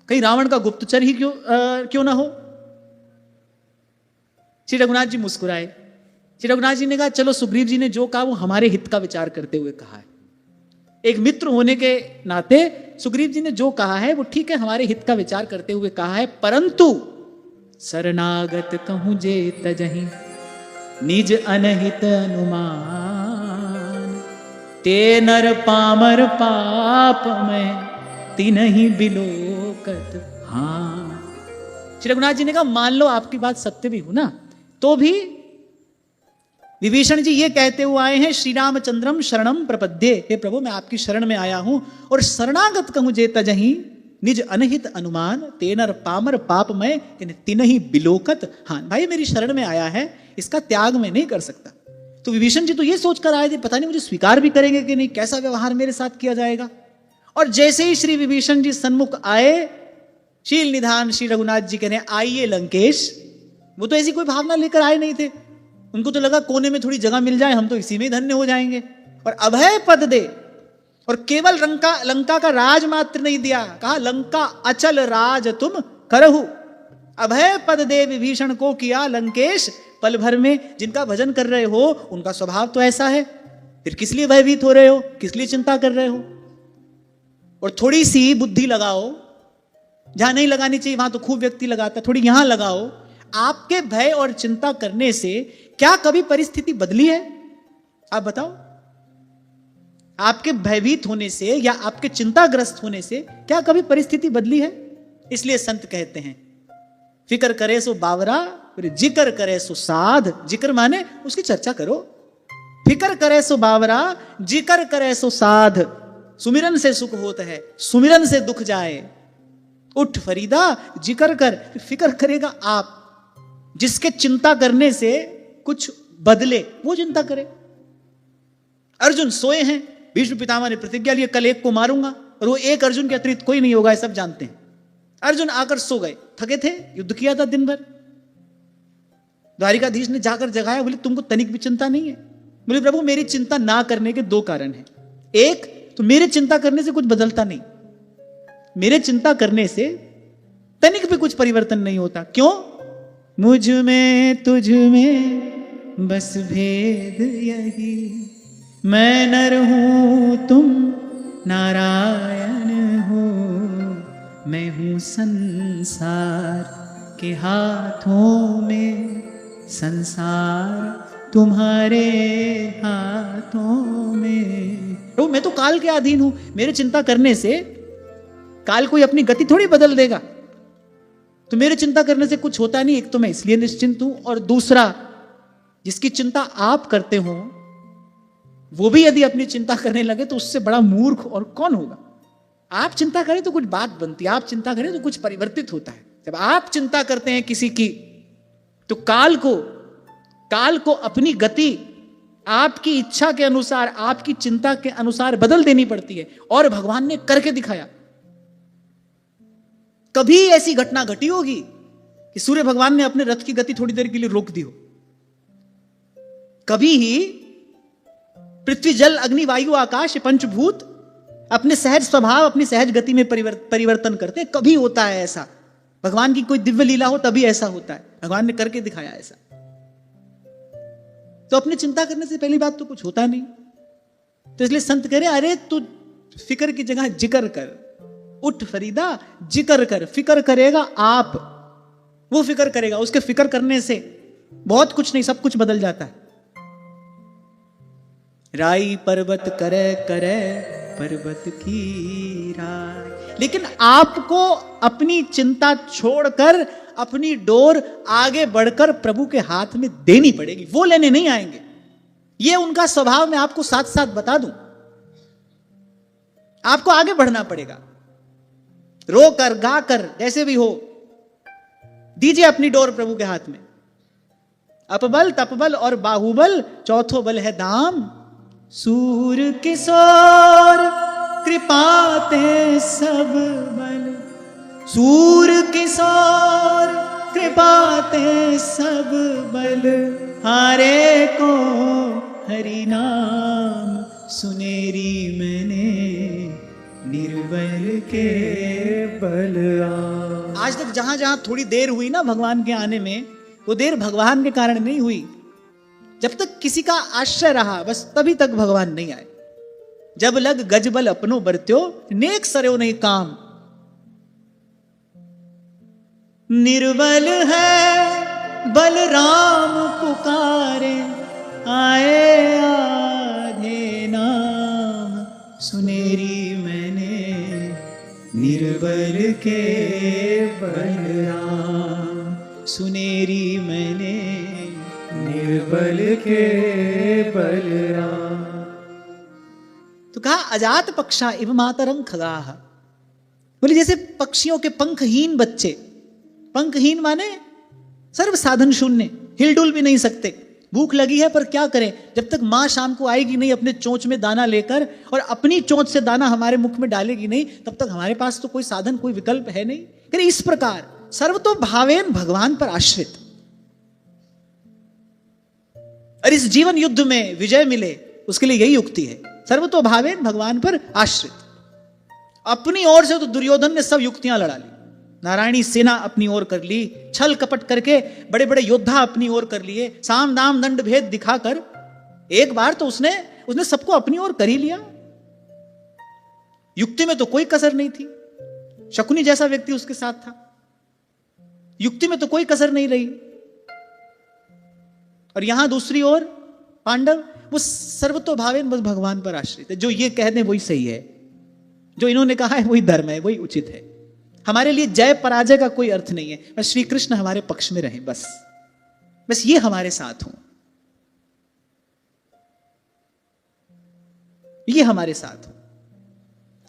कहीं रावण का गुप्तचर ही क्यों ना हो। श्री रघुनाथ जी मुस्कुराए। श्री रघुनाथ जी ने कहा चलो, सुग्रीव जी ने जो कहा वो हमारे हित का विचार करते हुए कहा है, एक मित्र होने के नाते सुग्रीव जी ने जो कहा है वो ठीक है, हमारे हित का विचार करते हुए कहा है, परंतु शरणागत कहूं जे तजहि निज अनहित अनुमान, ते नर पामर पाप में तिनहि बिलोकत। हाँ, श्री रघुनाथ जी ने कहा मान लो आपकी बात सत्य भी हो ना, तो भी विभीषण जी ये कहते हुए आए हैं, श्री रामचंद्रम शरणम प्रपद्ये, हे प्रभु मैं आपकी शरण में आया हूं, और शरणागत कहूं जे तजहि निज अनहित अनुमान, तेनर पामर पाप में तिनहि बिलोकत। हाँ भाई, मेरी शरण में आया है, इसका त्याग मैं नहीं कर सकता। तो विभीषण जी तो ये सोचकर आए थे, पता नहीं मुझे स्वीकार भी करेंगे कि नहीं, कैसा व्यवहार मेरे साथ किया जाएगा। और जैसे ही श्री विभीषण जी सन्मुख आए, शील निधान श्री रघुनाथ जी कह रहे हैं आइए लंकेश। वो तो ऐसी कोई भावना लेकर आए नहीं थे, उनको तो लगा कोने में थोड़ी जगह मिल जाए, हम तो इसी में धन्य हो जाएंगे, और अभय पद दे। और केवल लंका का राज मात्र नहीं दिया, कहा लंका अचल राज तुम करहु, अभय पद दे विभीषण को किया लंकेश पल भर में। जिनका भजन कर रहे हो उनका स्वभाव तो ऐसा है, फिर किस लिए भयभीत हो रहे हो, किस लिए चिंता कर रहे हो। और थोड़ी सी बुद्धि लगाओ, जहां नहीं लगानी चाहिए वहां तो खूब व्यक्ति लगाता, थोड़ी यहां लगाओ। आपके भय और चिंता करने से क्या कभी परिस्थिति बदली है? आप बताओ। आपके भयभीत होने से या आपके चिंताग्रस्त होने से क्या कभी परिस्थिति बदली है? इसलिए संत कहते हैं फिक्र करे सो बावरा, फिर जिक्र करे सो साध। जिक्र माने उसकी चर्चा करो। फिक्र करे सो बावरा, जिक्र करे सो साध। सुमिरन से सुख होता है, सुमिरन से दुख जाए। उठ फरीदा, जिक्र कर। फिक्र करेगा आप, जिसके चिंता करने से कुछ बदले वो चिंता करे। अर्जुन सोए हैं, भीष्म पितामह ने प्रतिज्ञा ली कल एक को मारूंगा, और वो एक अर्जुन के अतिरिक्त कोई नहीं होगा, सब जानते हैं। अर्जुन आकर सो गए, थके थे, युद्ध किया था दिन भर। द्वारिकाधीश ने जाकर जगाया, बोले तुमको तनिक भी चिंता नहीं है? बोले प्रभु मेरी चिंता ना करने के दो कारण हैं। एक तो मेरे चिंता करने से कुछ बदलता नहीं, मेरे चिंता करने से तनिक भी कुछ परिवर्तन नहीं होता। क्यों? मुझ में तुझ में बस भेद यही, मैं नर हूं तुम नारायण हो, मैं हूं संसार के हाथों में, संसार तुम्हारे हाथों में। तो मैं तो काल के अधीन हूं, मेरे चिंता करने से काल कोई अपनी गति थोड़ी बदल देगा। तो मेरे चिंता करने से कुछ होता नहीं। एक तो मैं इसलिए निश्चिंत हूं, और दूसरा जिसकी चिंता आप करते हो वो भी यदि अपनी चिंता करने लगे तो उससे बड़ा मूर्ख और कौन होगा। आप चिंता करें तो कुछ बात बनती है, आप चिंता करें तो कुछ परिवर्तित होता है। जब आप चिंता करते हैं किसी की तो काल को अपनी गति आपकी इच्छा के अनुसार, आपकी चिंता के अनुसार बदल देनी पड़ती है। और भगवान ने करके दिखाया। कभी ऐसी घटना घटी होगी कि सूर्य भगवान ने अपने रथ की गति थोड़ी देर के लिए रोक दी हो? कभी ही पृथ्वी जल अग्नि वायु आकाश पंचभूत अपने सहज स्वभाव, अपनी सहज गति में परिवर्तन करते हैं। कभी होता है ऐसा, भगवान की कोई दिव्य लीला हो तभी ऐसा होता है। भगवान ने करके दिखाया ऐसा। तो अपनी चिंता करने से पहली बात तो कुछ होता नहीं। तो इसलिए संत कह रहे अरे तू फिक्र की जगह जिक्र कर। उठ फरीदा, जिक्र कर। फिक्र करेगा आप, वो फिक्र करेगा। उसके फिक्र करने से बहुत कुछ नहीं, सब कुछ बदल जाता है। राई पर्वत करे करे पर्वत की राय। लेकिन आपको अपनी चिंता छोड़कर अपनी डोर आगे बढ़कर प्रभु के हाथ में देनी पड़ेगी। वो लेने नहीं आएंगे। ये उनका स्वभाव मैं आपको साथ साथ बता दूं। आपको आगे बढ़ना पड़ेगा, रो कर गा कर जैसे भी हो, दीजिए अपनी डोर प्रभु के हाथ में। अपबल तपबल और बाहुबल, चौथो बल है दाम। सूर किशोर कृपाते सब बल, सूर किशोर कृपाते सब बल, हारे को हरि नाम सुनेरी मैंने निर्बल के बल आज तक जहां जहां थोड़ी देर हुई ना भगवान के आने में, वो देर भगवान के कारण नहीं हुई। जब तक किसी का आश्रय रहा बस तभी तक भगवान नहीं आए। जब लग गजबल अपनो बरत्यो, नेक सरयो नहीं काम। निर्बल है बलराम पुकारे, आए आधे नाम सुनेरी मैंने निर्बल के बलराम, सुनेरी मैंने निर्बल के बलराम। तो कहा अजात पक्षा इव मातरं खगाः। बोले जैसे पक्षियों के पंखहीन बच्चे, पंखहीन माने सर्व साधन शून्य, हिलडुल भी नहीं सकते। भूख लगी है पर क्या करें, जब तक माँ शाम को आएगी नहीं अपने चोंच में दाना लेकर और अपनी चोंच से दाना हमारे मुख में डालेगी नहीं, तब तक हमारे पास तो कोई साधन कोई विकल्प है नहीं। फिर इस प्रकार सर्वतो भावेन भगवान पर आश्रित, और इस जीवन युद्ध में विजय मिले उसके लिए यही युक्ति है, सर्वतो भावेन भगवान पर आश्रित। अपनी ओर से तो दुर्योधन ने सब युक्तियां लड़ा ली, नारायणी सेना अपनी ओर कर ली, छल कपट करके बड़े बड़े योद्धा अपनी ओर कर लिए, साम दाम दंड भेद दिखाकर एक बार तो उसने सबको अपनी ओर कर ही लिया। युक्ति में तो कोई कसर नहीं थी, शकुनी जैसा व्यक्ति उसके साथ था, युक्ति में तो कोई कसर नहीं रही। और यहां दूसरी ओर पांडव, वो सर्वतो भावेन बस भगवान पर आश्रित है। जो ये कह दें वही सही है, जो इन्होंने कहा है वही धर्म है, वही उचित है। हमारे लिए जय पराजय का कोई अर्थ नहीं है, बस श्री कृष्ण हमारे पक्ष में रहे, बस ये हमारे साथ हो, ये हमारे साथ हो।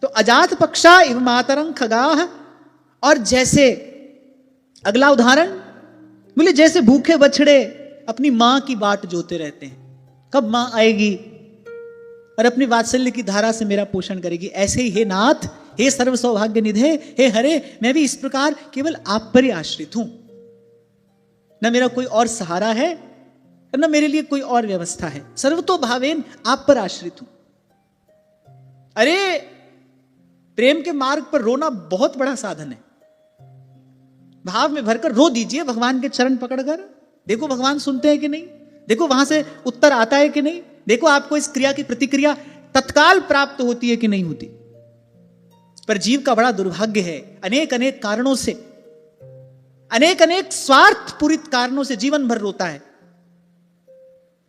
तो अजात पक्षा इव मातरं खगाः। और जैसे अगला उदाहरण, बोले जैसे भूखे बछड़े अपनी मां की बाट जोते रहते हैं, कब मां आएगी और अपनी वात्सल्य की धारा से मेरा पोषण करेगी, ऐसे ही हे नाथ, हे सर्व सौभाग्य निधे, हे हरे, मैं भी इस प्रकार केवल आप पर ही आश्रित हूं। न मेरा कोई और सहारा है, न मेरे लिए कोई और व्यवस्था है, सर्वतो भावेन आप पर आश्रित हूं। अरे प्रेम के मार्ग पर रोना बहुत बड़ा साधन है। भाव में भरकर रो दीजिए भगवान के चरण पकड़कर, देखो भगवान सुनते हैं कि नहीं, देखो वहां से उत्तर आता है कि नहीं, देखो आपको इस क्रिया की प्रतिक्रिया तत्काल प्राप्त होती है कि नहीं होती। पर जीव का बड़ा दुर्भाग्य है, अनेक अनेक कारणों से, अनेक अनेक स्वार्थ पूरित कारणों से जीवन भर रोता है,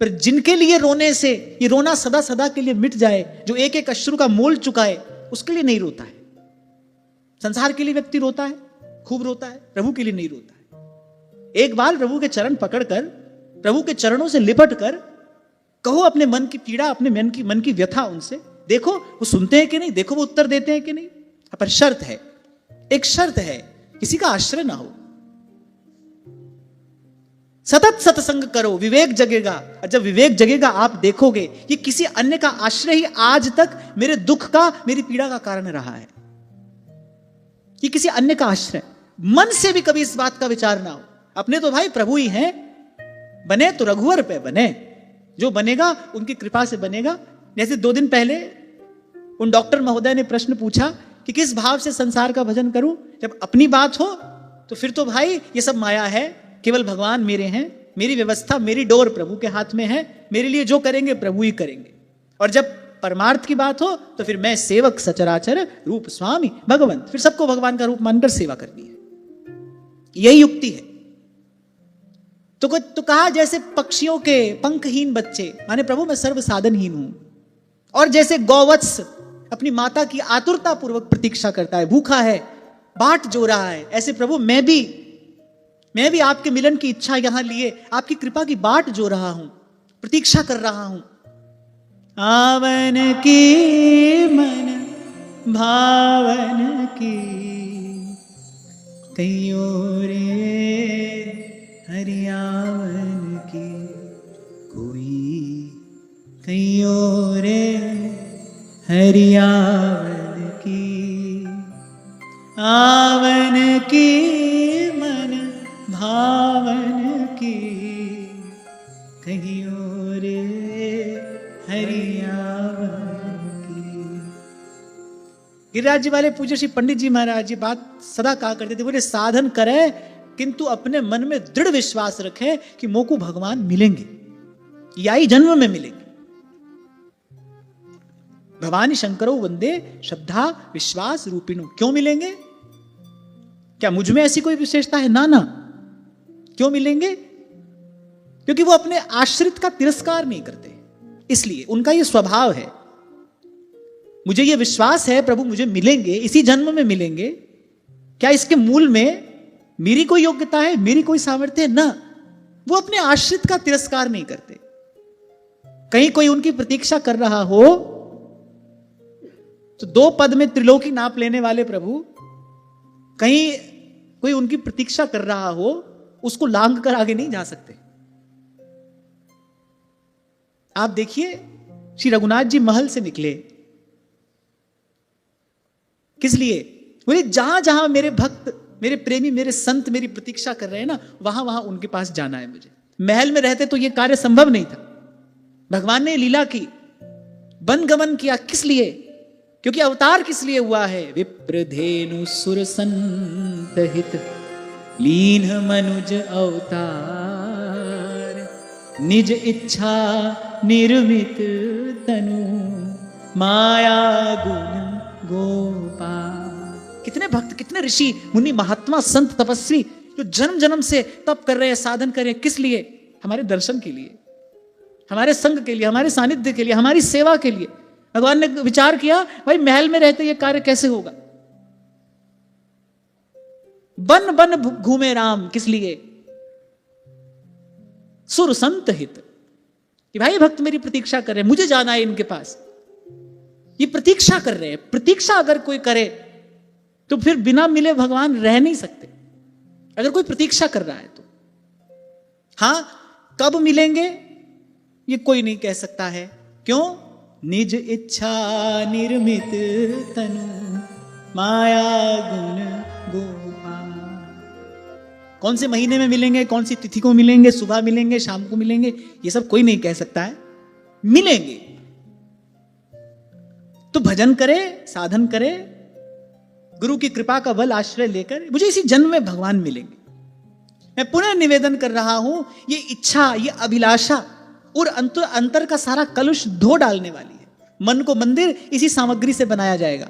पर जिनके लिए रोने से ये रोना सदा सदा के लिए मिट जाए, जो एक एक अश्रु का मोल चुका है, उसके लिए नहीं रोता है। संसार के लिए व्यक्ति रोता है, खूब रोता है, प्रभु के लिए नहीं रोता है। एक बार प्रभु के चरण पकड़कर, प्रभु के चरणों से लिपट कर कहो अपने मन की पीड़ा, अपने मन की व्यथा उनसे, देखो वो सुनते हैं कि नहीं, देखो वो उत्तर देते हैं कि नहीं। पर शर्त है, एक शर्त है, किसी का आश्रय ना हो, सतत सत्संग करो, विवेक जगेगा। और जब विवेक जगेगा आप देखोगे कि किसी अन्य का आश्रय ही आज तक मेरे दुख का, मेरी पीड़ा का कारण रहा है। कि किसी अन्य का आश्रय, मन से भी कभी इस बात का विचार ना हो, अपने तो भाई प्रभु ही हैं, बने तो रघुवर पे बने, जो बनेगा उनकी कृपा से बनेगा। जैसे 2 दिन पहले उन डॉक्टर महोदय ने प्रश्न पूछा कि किस भाव से संसार का भजन करूं, जब अपनी बात हो तो फिर तो भाई ये सब माया है, केवल भगवान मेरे हैं, मेरी व्यवस्था, मेरी डोर प्रभु के हाथ में है, मेरे लिए जो करेंगे प्रभु ही करेंगे। और जब परमार्थ की बात हो तो फिर मैं सेवक सचराचर रूप स्वामी भगवंत, फिर सबको भगवान का रूप मानकर सेवा करनी है। यही युक्ति है। तो कहा जैसे पक्षियों के पंखहीन बच्चे, माने प्रभु मैं सर्व साधनहीन हूं, और जैसे गौवत्स अपनी माता की आतुरता पूर्वक प्रतीक्षा करता है, भूखा है, बाट जो रहा है, ऐसे प्रभु मैं भी आपके मिलन की इच्छा यहां लिए आपकी कृपा की बाट जो रहा हूं, प्रतीक्षा कर रहा हूं। आवन की मन भावन की कहियो रे हरियावन की। कहीं और हरियावन की मन भावन की, कहीं और हरियावन की। गिरिराज जी वाले पूज्य श्री पंडित जी महाराज जी बात सदा कहा करते थे, बोले साधन करें किंतु अपने मन में दृढ़ विश्वास रखें कि मोको भगवान मिलेंगे, या ही जन्म में मिलेंगे। भवानी शंकरो वंदे श्रद्धा विश्वास रूपिणो। क्यों मिलेंगे? क्या मुझ में ऐसी कोई विशेषता है? ना ना। क्यों मिलेंगे? क्योंकि वो अपने आश्रित का तिरस्कार नहीं करते, इसलिए उनका ये स्वभाव है। मुझे ये विश्वास है प्रभु मुझे मिलेंगे, इसी जन्म में मिलेंगे। क्या इसके मूल में मेरी कोई योग्यता है, मेरी कोई सामर्थ्य है? ना। वो अपने आश्रित का तिरस्कार नहीं करते। कहीं कोई उनकी प्रतीक्षा कर रहा हो तो 2 पद में त्रिलोकी नाप लेने वाले प्रभु, कहीं कोई उनकी प्रतीक्षा कर रहा हो, उसको लांघ कर आगे नहीं जा सकते। आप देखिए श्री रघुनाथ जी महल से निकले, किस लिए? बोले जहां जहां मेरे भक्त, मेरे प्रेमी, मेरे संत मेरी प्रतीक्षा कर रहे हैं ना, वहां वहां उनके पास जाना है मुझे। महल में रहते तो यह कार्य संभव नहीं था। भगवान ने लीला की, वन गमन किया, किस लिए? क्योंकि अवतार किस लिए हुआ है? विप्रधेनु सुर संत हित लीन मनुज अवतार, निज इच्छा निर्मित तनु माया गुण गोपाल। कितने भक्त, कितने ऋषि मुनि महात्मा संत तपस्वी जो जन्म जन्म से तप कर रहे हैं, साधन कर रहे हैं, किस लिए? हमारे दर्शन के लिए, हमारे संग के लिए, हमारे सानिध्य के लिए, हमारी सेवा के लिए। भगवान ने विचार किया भाई महल में रहते ये कार्य कैसे होगा? बन बन घूमे राम, किस लिए? सुर संत हित, कि भाई भक्त मेरी प्रतीक्षा कर रहे हैं, मुझे जाना है इनके पास। ये प्रतीक्षा कर रहे हैं। प्रतीक्षा अगर कोई करे तो फिर बिना मिले भगवान रह नहीं सकते। अगर कोई प्रतीक्षा कर रहा है तो हां, कब मिलेंगे ये कोई नहीं कह सकता है। क्यों? निज इच्छा निर्मित तनु माया गुण गोपाल। कौन से महीने में मिलेंगे, कौन सी तिथि को मिलेंगे, सुबह मिलेंगे, शाम को मिलेंगे, ये सब कोई नहीं कह सकता है। मिलेंगे तो भजन करे, साधन करे, गुरु की कृपा का बल आश्रय लेकर मुझे इसी जन्म में भगवान मिलेंगे। मैं पुनः निवेदन कर रहा हूं, ये इच्छा, ये अभिलाषा और अंतर का सारा कलुष धो डालने वाली है। मन को मंदिर इसी सामग्री से बनाया जाएगा।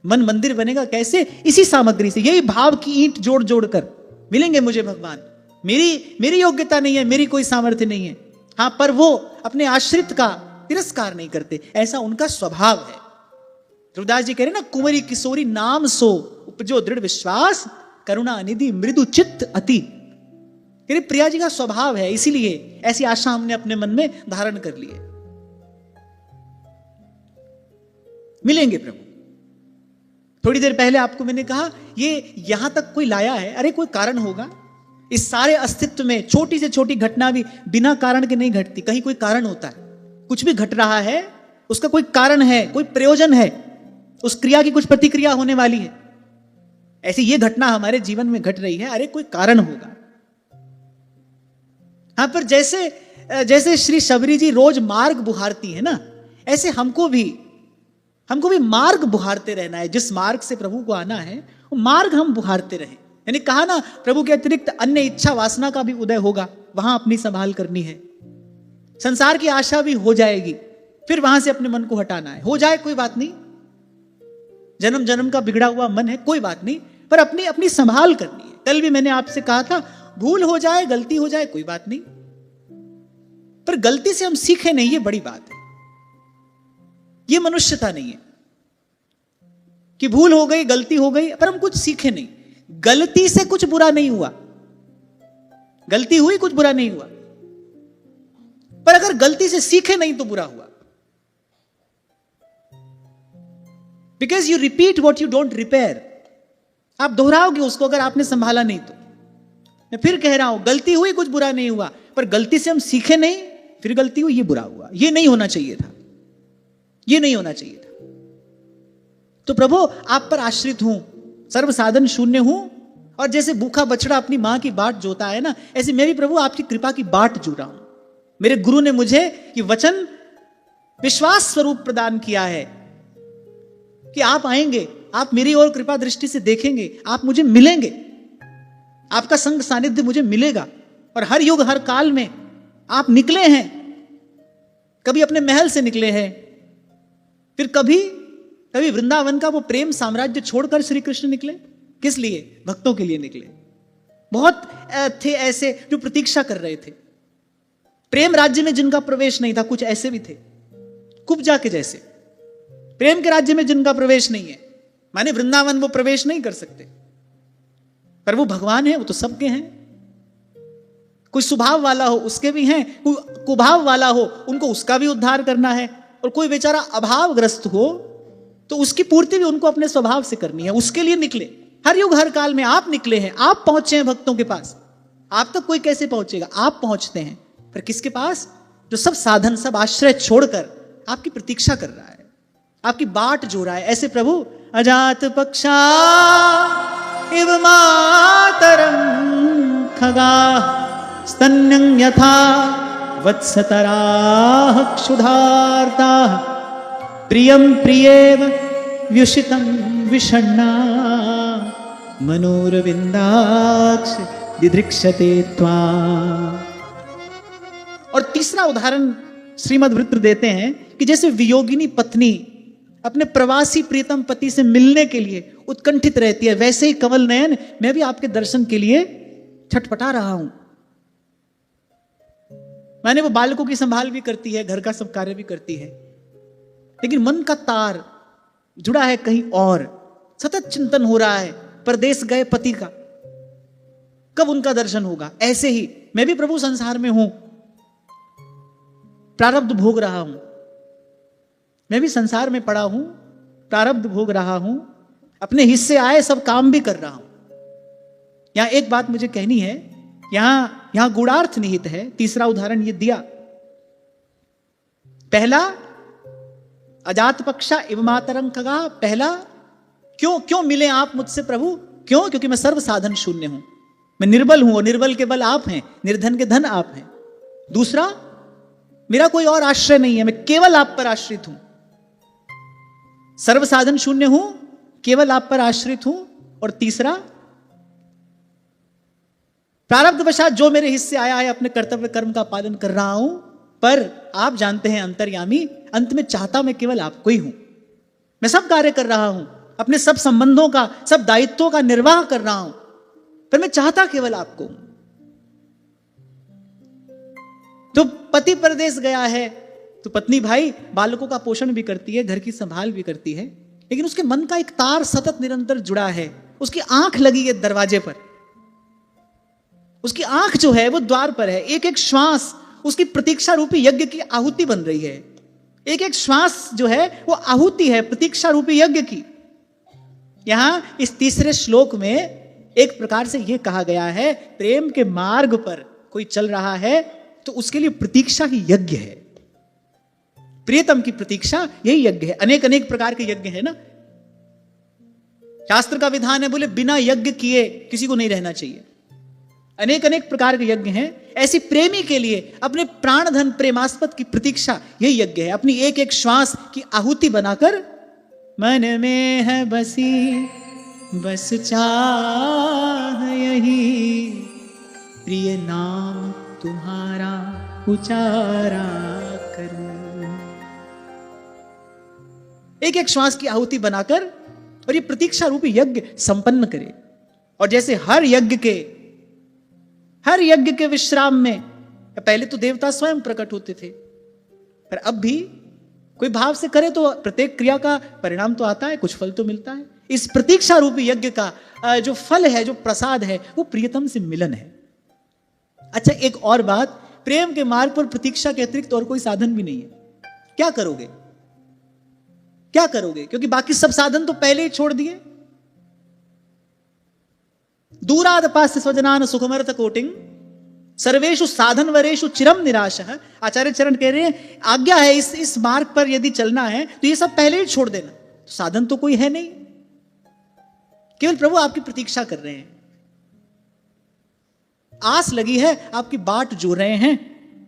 मन मंदिर बनेगा कैसे? इसी सामग्री से। यही भाव की ईंट जोड़ जोड़ कर मिलेंगे मुझे भगवान। मेरी योग्यता नहीं है, मेरी कोई सामर्थ्य नहीं है। हां, पर वो अपने आश्रित का तिरस्कार नहीं करते, ऐसा उनका स्वभाव है। ध्रुवदास जी कह रहे ना, कुंवरी किशोरी नाम सो उपजो दृढ़ विश्वास, करुणा निधि मृदु चित्त अति। प्रिया जी का स्वभाव है, इसीलिए ऐसी आशा हमने अपने मन में धारण कर ली है। मिलेंगे प्रभु। थोड़ी देर पहले आपको मैंने कहा ये यहां तक कोई लाया है, अरे कोई कारण होगा। इस सारे अस्तित्व में छोटी से छोटी घटना भी बिना कारण के नहीं घटती, कहीं कोई कारण होता है। कुछ भी घट रहा है उसका कोई कारण है, कोई प्रयोजन है, उस क्रिया की कुछ प्रतिक्रिया होने वाली है। ऐसी ये घटना हमारे जीवन में घट रही है, अरे कोई कारण होगा। हाँ, पर जैसे श्री शबरी जी रोज मार्ग बुहारती है ना, ऐसे हमको भी मार्ग बुहारते रहना है। जिस मार्ग से प्रभु को आना है वो मार्ग हम बुहारते रहे। यानी कहा ना, प्रभु के अतिरिक्त अन्य इच्छा वासना का भी उदय होगा, वहां अपनी संभाल करनी है। संसार की आशा भी हो जाएगी, फिर वहां से अपने मन को हटाना है। हो जाए कोई बात नहीं, जन्म जन्म का बिगड़ा हुआ मन है, कोई बात नहीं, पर अपनी संभाल करनी है। कल भी मैंने आपसे कहा था, भूल हो जाए, गलती हो जाए, कोई बात नहीं, पर गलती से हम सीखे नहीं, ये बड़ी बात है। ये मनुष्यता नहीं है कि भूल हो गई, गलती हो गई, पर हम कुछ सीखे नहीं। गलती से कुछ बुरा नहीं हुआ, गलती हुई, कुछ बुरा नहीं हुआ, पर अगर गलती से सीखे नहीं तो बुरा हुआ। Because you repeat what you don't repair. आप दोहराओगे उसको अगर आपने संभाला नहीं तो। मैं फिर कह रहा हूं, गलती हुई, कुछ बुरा नहीं हुआ, पर गलती से हम सीखे नहीं फिर गलती हुई, ये बुरा हुआ, ये नहीं होना चाहिए था, ये नहीं होना चाहिए था। तो प्रभु आप पर आश्रित हूं, सर्व साधन शून्य हूं, और जैसे भूखा बछड़ा अपनी मां की बाट जोता है ना, ऐसे मैं भी प्रभु आपकी कृपा की बाट जो रहा हूं। मेरे गुरु ने मुझे ये वचन विश्वास स्वरूप प्रदान किया है कि आप आएंगे, आप मेरी ओर कृपा दृष्टि से देखेंगे, आप मुझे मिलेंगे, आपका संग सानिध्य मुझे मिलेगा। और हर युग हर काल में आप निकले हैं, कभी अपने महल से निकले हैं, फिर कभी वृंदावन का वो प्रेम साम्राज्य छोड़कर श्री कृष्ण निकले। किस लिए? भक्तों के लिए निकले। बहुत थे ऐसे जो प्रतीक्षा कर रहे थे, प्रेम राज्य में जिनका प्रवेश नहीं था, कुछ ऐसे भी थे कुब्जा के जैसे, प्रेम के राज्य में जिनका प्रवेश नहीं है, माने वृंदावन वो प्रवेश नहीं कर सकते, पर वो भगवान है, वो तो सबके हैं। कोई स्वभाव वाला हो उसके भी हैं, कोई कुभाव वाला हो उनको उसका भी उद्धार करना है, और कोई बेचारा अभावग्रस्त हो तो उसकी पूर्ति भी उनको अपने स्वभाव से करनी है, उसके लिए निकले। हर युग हर काल में आप निकले हैं, आप पहुंचे हैं भक्तों के पास। आप तक कोई कैसे पहुंचेगा? आप पहुंचते हैं, पर किसके पास? जो सब साधन सब आश्रय छोड़कर आपकी प्रतीक्षा कर रहा है, आपकी बाट जो रहा है। ऐसे प्रभु अजात पक्षा इव मातरं खगा स्तन्यं यथा वत्सतराः क्षुधार्ता प्रियं प्रियेव व्युषितं विषण्णा मनोरविंदाक्ष दिदृक्षते त्वाम्। और तीसरा उदाहरण श्रीमद् वृत्र देते हैं कि जैसे वियोगिनी पत्नी अपने प्रवासी प्रियतम पति से मिलने के लिए उत्कंठित रहती है, वैसे ही कमल नयन मैं भी आपके दर्शन के लिए छटपटा रहा हूं। मैंने वो बालकों की संभाल भी करती है, घर का सब कार्य भी करती है, लेकिन मन का तार जुड़ा है कहीं और। सतत चिंतन हो रहा है परदेश गए पति का, कब उनका दर्शन होगा। ऐसे ही मैं भी प्रभु संसार में हूं, प्रारब्ध भोग रहा हूं, मैं भी संसार में पड़ा हूं, प्रारब्ध भोग रहा हूं, अपने हिस्से आए सब काम भी कर रहा हूं। यहां एक बात मुझे कहनी है, यहां गूढ़ार्थ निहित है। तीसरा उदाहरण ये दिया, पहला अजात पक्षा इव मातरं खगा, पहला क्यों मिले आप मुझसे प्रभु? क्यों? क्योंकि मैं सर्व साधन शून्य हूं, मैं निर्बल हूं, और निर्बल के बल आप हैं, निर्धन के धन आप हैं। दूसरा, मेरा कोई और आश्रय नहीं है, मैं केवल आप पर आश्रित हूं, सर्व साधन शून्य हूं, केवल आप पर आश्रित हूं। और तीसरा, प्रारब्धवशात जो मेरे हिस्से आया है अपने कर्तव्य कर्म का पालन कर रहा हूं, पर आप जानते हैं अंतर्यामी, अंत में चाहता मैं केवल आपको ही हूं। मैं सब कार्य कर रहा हूं, अपने सब संबंधों का सब दायित्वों का निर्वाह कर रहा हूं, पर मैं चाहता केवल आपको हूं। तो पति परदेश गया है तो पत्नी भाई बालकों का पोषण भी करती है, घर की संभाल भी करती है, लेकिन उसके मन का एक तार सतत निरंतर जुड़ा है। उसकी आंख लगी है दरवाजे पर, उसकी आंख जो है वो द्वार पर है। एक एक श्वास उसकी प्रतीक्षा रूपी यज्ञ की आहुति बन रही है। एक एक श्वास जो है वो आहुति है प्रतीक्षा रूपी यज्ञ की। यहां इस तीसरे श्लोक में एक प्रकार से यह कहा गया है, प्रेम के मार्ग पर कोई चल रहा है तो उसके लिए प्रतीक्षा ही यज्ञ है। प्रियतम की प्रतीक्षा यही यज्ञ है। अनेक अनेक प्रकार के यज्ञ है ना, शास्त्र का विधान है, बोले बिना यज्ञ किए किसी को नहीं रहना चाहिए। अनेक अनेक प्रकार के यज्ञ हैं। ऐसी प्रेमी के लिए अपने प्राण धन प्रेमास्पद की प्रतीक्षा यही यज्ञ है। अपनी एक एक श्वास की आहुति बनाकर मन में है बसी बस चाह यही, प्रिय नाम तुम्हारा उचारा करूं। एक एक श्वास की आहुति बनाकर और ये प्रतीक्षा रूपी यज्ञ संपन्न करे। और जैसे हर यज्ञ के विश्राम में, पहले तो देवता स्वयं प्रकट होते थे, पर अब भी कोई भाव से करे तो प्रत्येक क्रिया का परिणाम तो आता है, कुछ फल तो मिलता है। इस प्रतीक्षा रूपी यज्ञ का जो फल है, जो प्रसाद है, वो प्रियतम से मिलन है। अच्छा, एक और बात, प्रेम के मार्ग पर प्रतीक्षा के अतिरिक्त और कोई साधन भी नहीं है। क्या करोगे? क्या करोगे? क्योंकि बाकी सब साधन तो पहले ही छोड़ दिए। दूराद पास्य स्वजनान सुखमर्थ कोटिंग सर्वेषु साधन वरेषु चिरम निराशः। आचार्य चरण कह रहे हैं आज्ञा है इस मार्ग पर यदि चलना है तो ये सब पहले ही छोड़ देना। साधन तो कोई है नहीं, केवल प्रभु आपकी प्रतीक्षा कर रहे हैं, आस लगी है, आपकी बाट जो रहे हैं।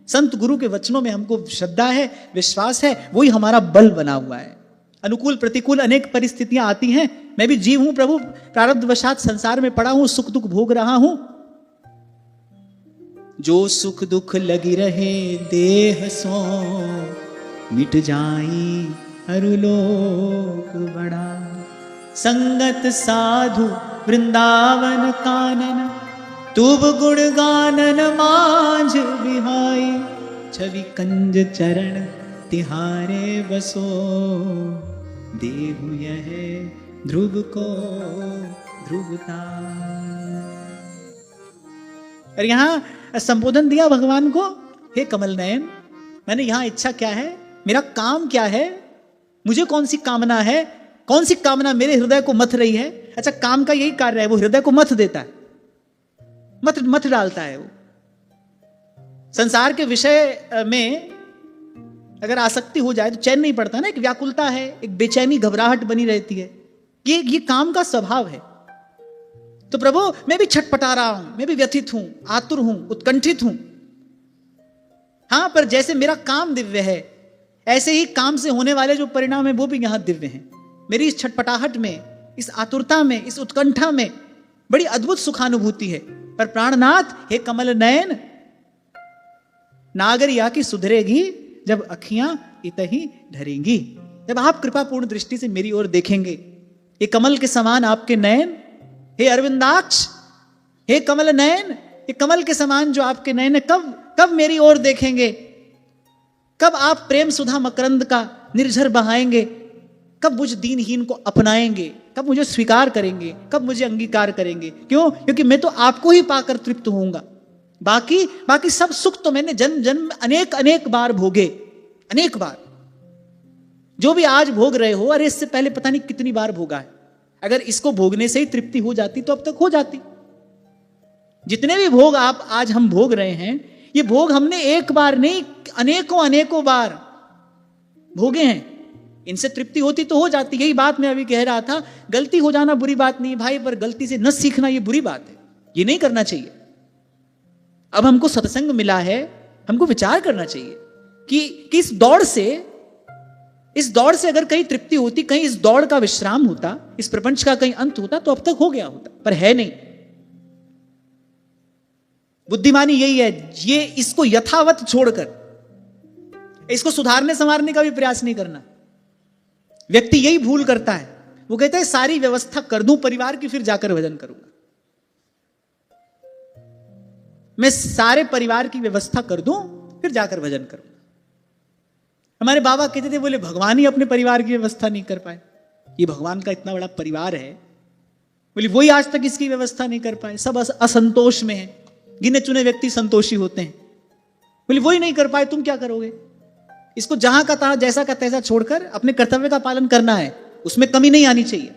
संत गुरु के वचनों में हमको श्रद्धा है, विश्वास है, वही हमारा बल बना हुआ है। अनुकूल प्रतिकूल अनेक परिस्थितियां आती हैं, मैं भी जीव हूं प्रभु, प्रारब्धवशात संसार में पड़ा हूं, सुख दुख भोग रहा हूं। जो सुख दुख लगी रहे देह सो, मिट जाई अरुलोक बड़ा। संगत साधु वृंदावन कानन, तुब गुण गानन मांझ बिहाई। छवि कंज चरण तिहारे बसो, देहु यह ध्रुव को ध्रुवता। और यहां संबोधन दिया भगवान को, हे कमल नयन, मैंने यहां इच्छा क्या है, मेरा काम क्या है, मुझे कौन सी कामना है, कौन सी कामना मेरे हृदय को मथ रही है। अच्छा, काम का यही कार्य है, वो हृदय को मथ देता है, मथ डालता है। वो संसार के विषय में अगर आसक्ति हो जाए तो चैन नहीं पड़ता ना, एक व्याकुलता है, एक बेचैनी घबराहट बनी रहती है। ये काम का स्वभाव है। तो प्रभु मैं भी छटपटा रहा हूं, मैं भी व्यथित हूं, आतुर हूं, उत्कंठित हूं। हां, पर जैसे मेरा काम दिव्य है, ऐसे ही काम से होने वाले जो परिणाम है वो भी यहां दिव्य हैं। मेरी इस छटपटाहट में, इस आतुरता में, इस उत्कंठा में बड़ी अद्भुत सुखानुभूति है। पर प्राणनाथ हे कमल नयन, नागरिया की सुधरेगी जब अखियां इतही ढरेंगी। जब आप कृपापूर्ण दृष्टि से मेरी ओर देखेंगे, ये कमल के समान आपके नयन, हे अरविंदाक्ष, हे कमल नयन, ये कमल के समान जो आपके नयन है, कब मेरी ओर देखेंगे, कब आप प्रेम सुधा मकरंद का निर्झर बहाएंगे, कब मुझ दीनहीन को अपनाएंगे, कब मुझे स्वीकार करेंगे, कब मुझे अंगीकार करेंगे। क्यों? क्योंकि मैं तो आपको ही पाकर तृप्त होऊंगा। बाकी सब सुख तो मैंने जन्म जन्म अनेक बार भोगे, अनेक बार। जो भी आज भोग रहे हो, अरे इससे पहले पता नहीं कितनी बार भोगा है। अगर इसको भोगने से ही तृप्ति हो जाती तो अब तक हो जाती। जितने भी भोग आप आज हम भोग रहे हैं, ये भोग हमने एक बार नहीं, अनेकों बार भोगे हैं। इनसे तृप्ति होती तो हो जाती। यही बात मैं अभी कह रहा था, गलती हो जाना बुरी बात नहीं भाई, पर गलती से न सीखना ये बुरी बात है, ये नहीं करना चाहिए। अब हमको सत्संग मिला है, हमको विचार करना चाहिए कि इस दौड़ से अगर कहीं तृप्ति होती, कहीं इस दौड़ का विश्राम होता, इस प्रपंच का कहीं अंत होता तो अब तक हो गया होता, पर है नहीं। बुद्धिमानी यही है, ये इसको यथावत छोड़कर इसको सुधारने संवारने का भी प्रयास नहीं करना। व्यक्ति यही भूल करता है, वो कहता है सारी व्यवस्था कर दूं परिवार की, फिर जाकर भजन करूंगा। मैं सारे परिवार की व्यवस्था कर दूं, फिर जाकर भजन करूंगा। हमारे बाबा कहते थे, बोले भगवान ही अपने परिवार की व्यवस्था नहीं कर पाए। ये भगवान का इतना बड़ा परिवार है, बोले वही आज तक इसकी व्यवस्था नहीं कर पाए। सब असंतोष में है, गिने चुने व्यक्ति संतोषी होते हैं। बोले वही नहीं कर पाए, तुम क्या करोगे? इसको जहां का तहां, जैसा का तैसा छोड़कर अपने कर्तव्य का पालन करना है, उसमें कमी नहीं आनी चाहिए।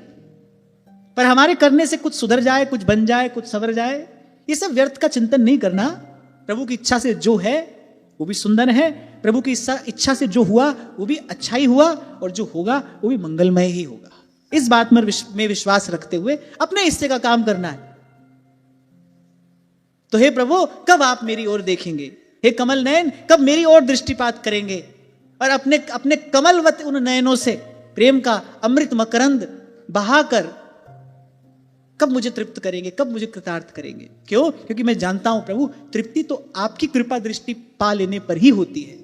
पर हमारे करने से कुछ सुधर जाए, कुछ बन जाए, कुछ संवर जाए, ये सब व्यर्थ का चिंतन नहीं करना। प्रभु की इच्छा से जो है वो भी सुंदर है, प्रभु की इच्छा से जो हुआ वो भी अच्छा ही हुआ, और जो होगा वो भी मंगलमय ही होगा। इस बात में विश्वास रखते हुए अपने हिस्से का काम करना है। तो हे प्रभु, कब आप मेरी ओर देखेंगे? हे कमल नयन, कब मेरी ओर दृष्टिपात करेंगे और अपने कमलवत उन नयनों से प्रेम का अमृत मकरंद बहाकर कब मुझे तृप्त करेंगे, कब मुझे कृतार्थ करेंगे? क्यों? क्योंकि मैं जानता हूं प्रभु, तृप्ति तो आपकी कृपा दृष्टि पा लेने पर ही होती है।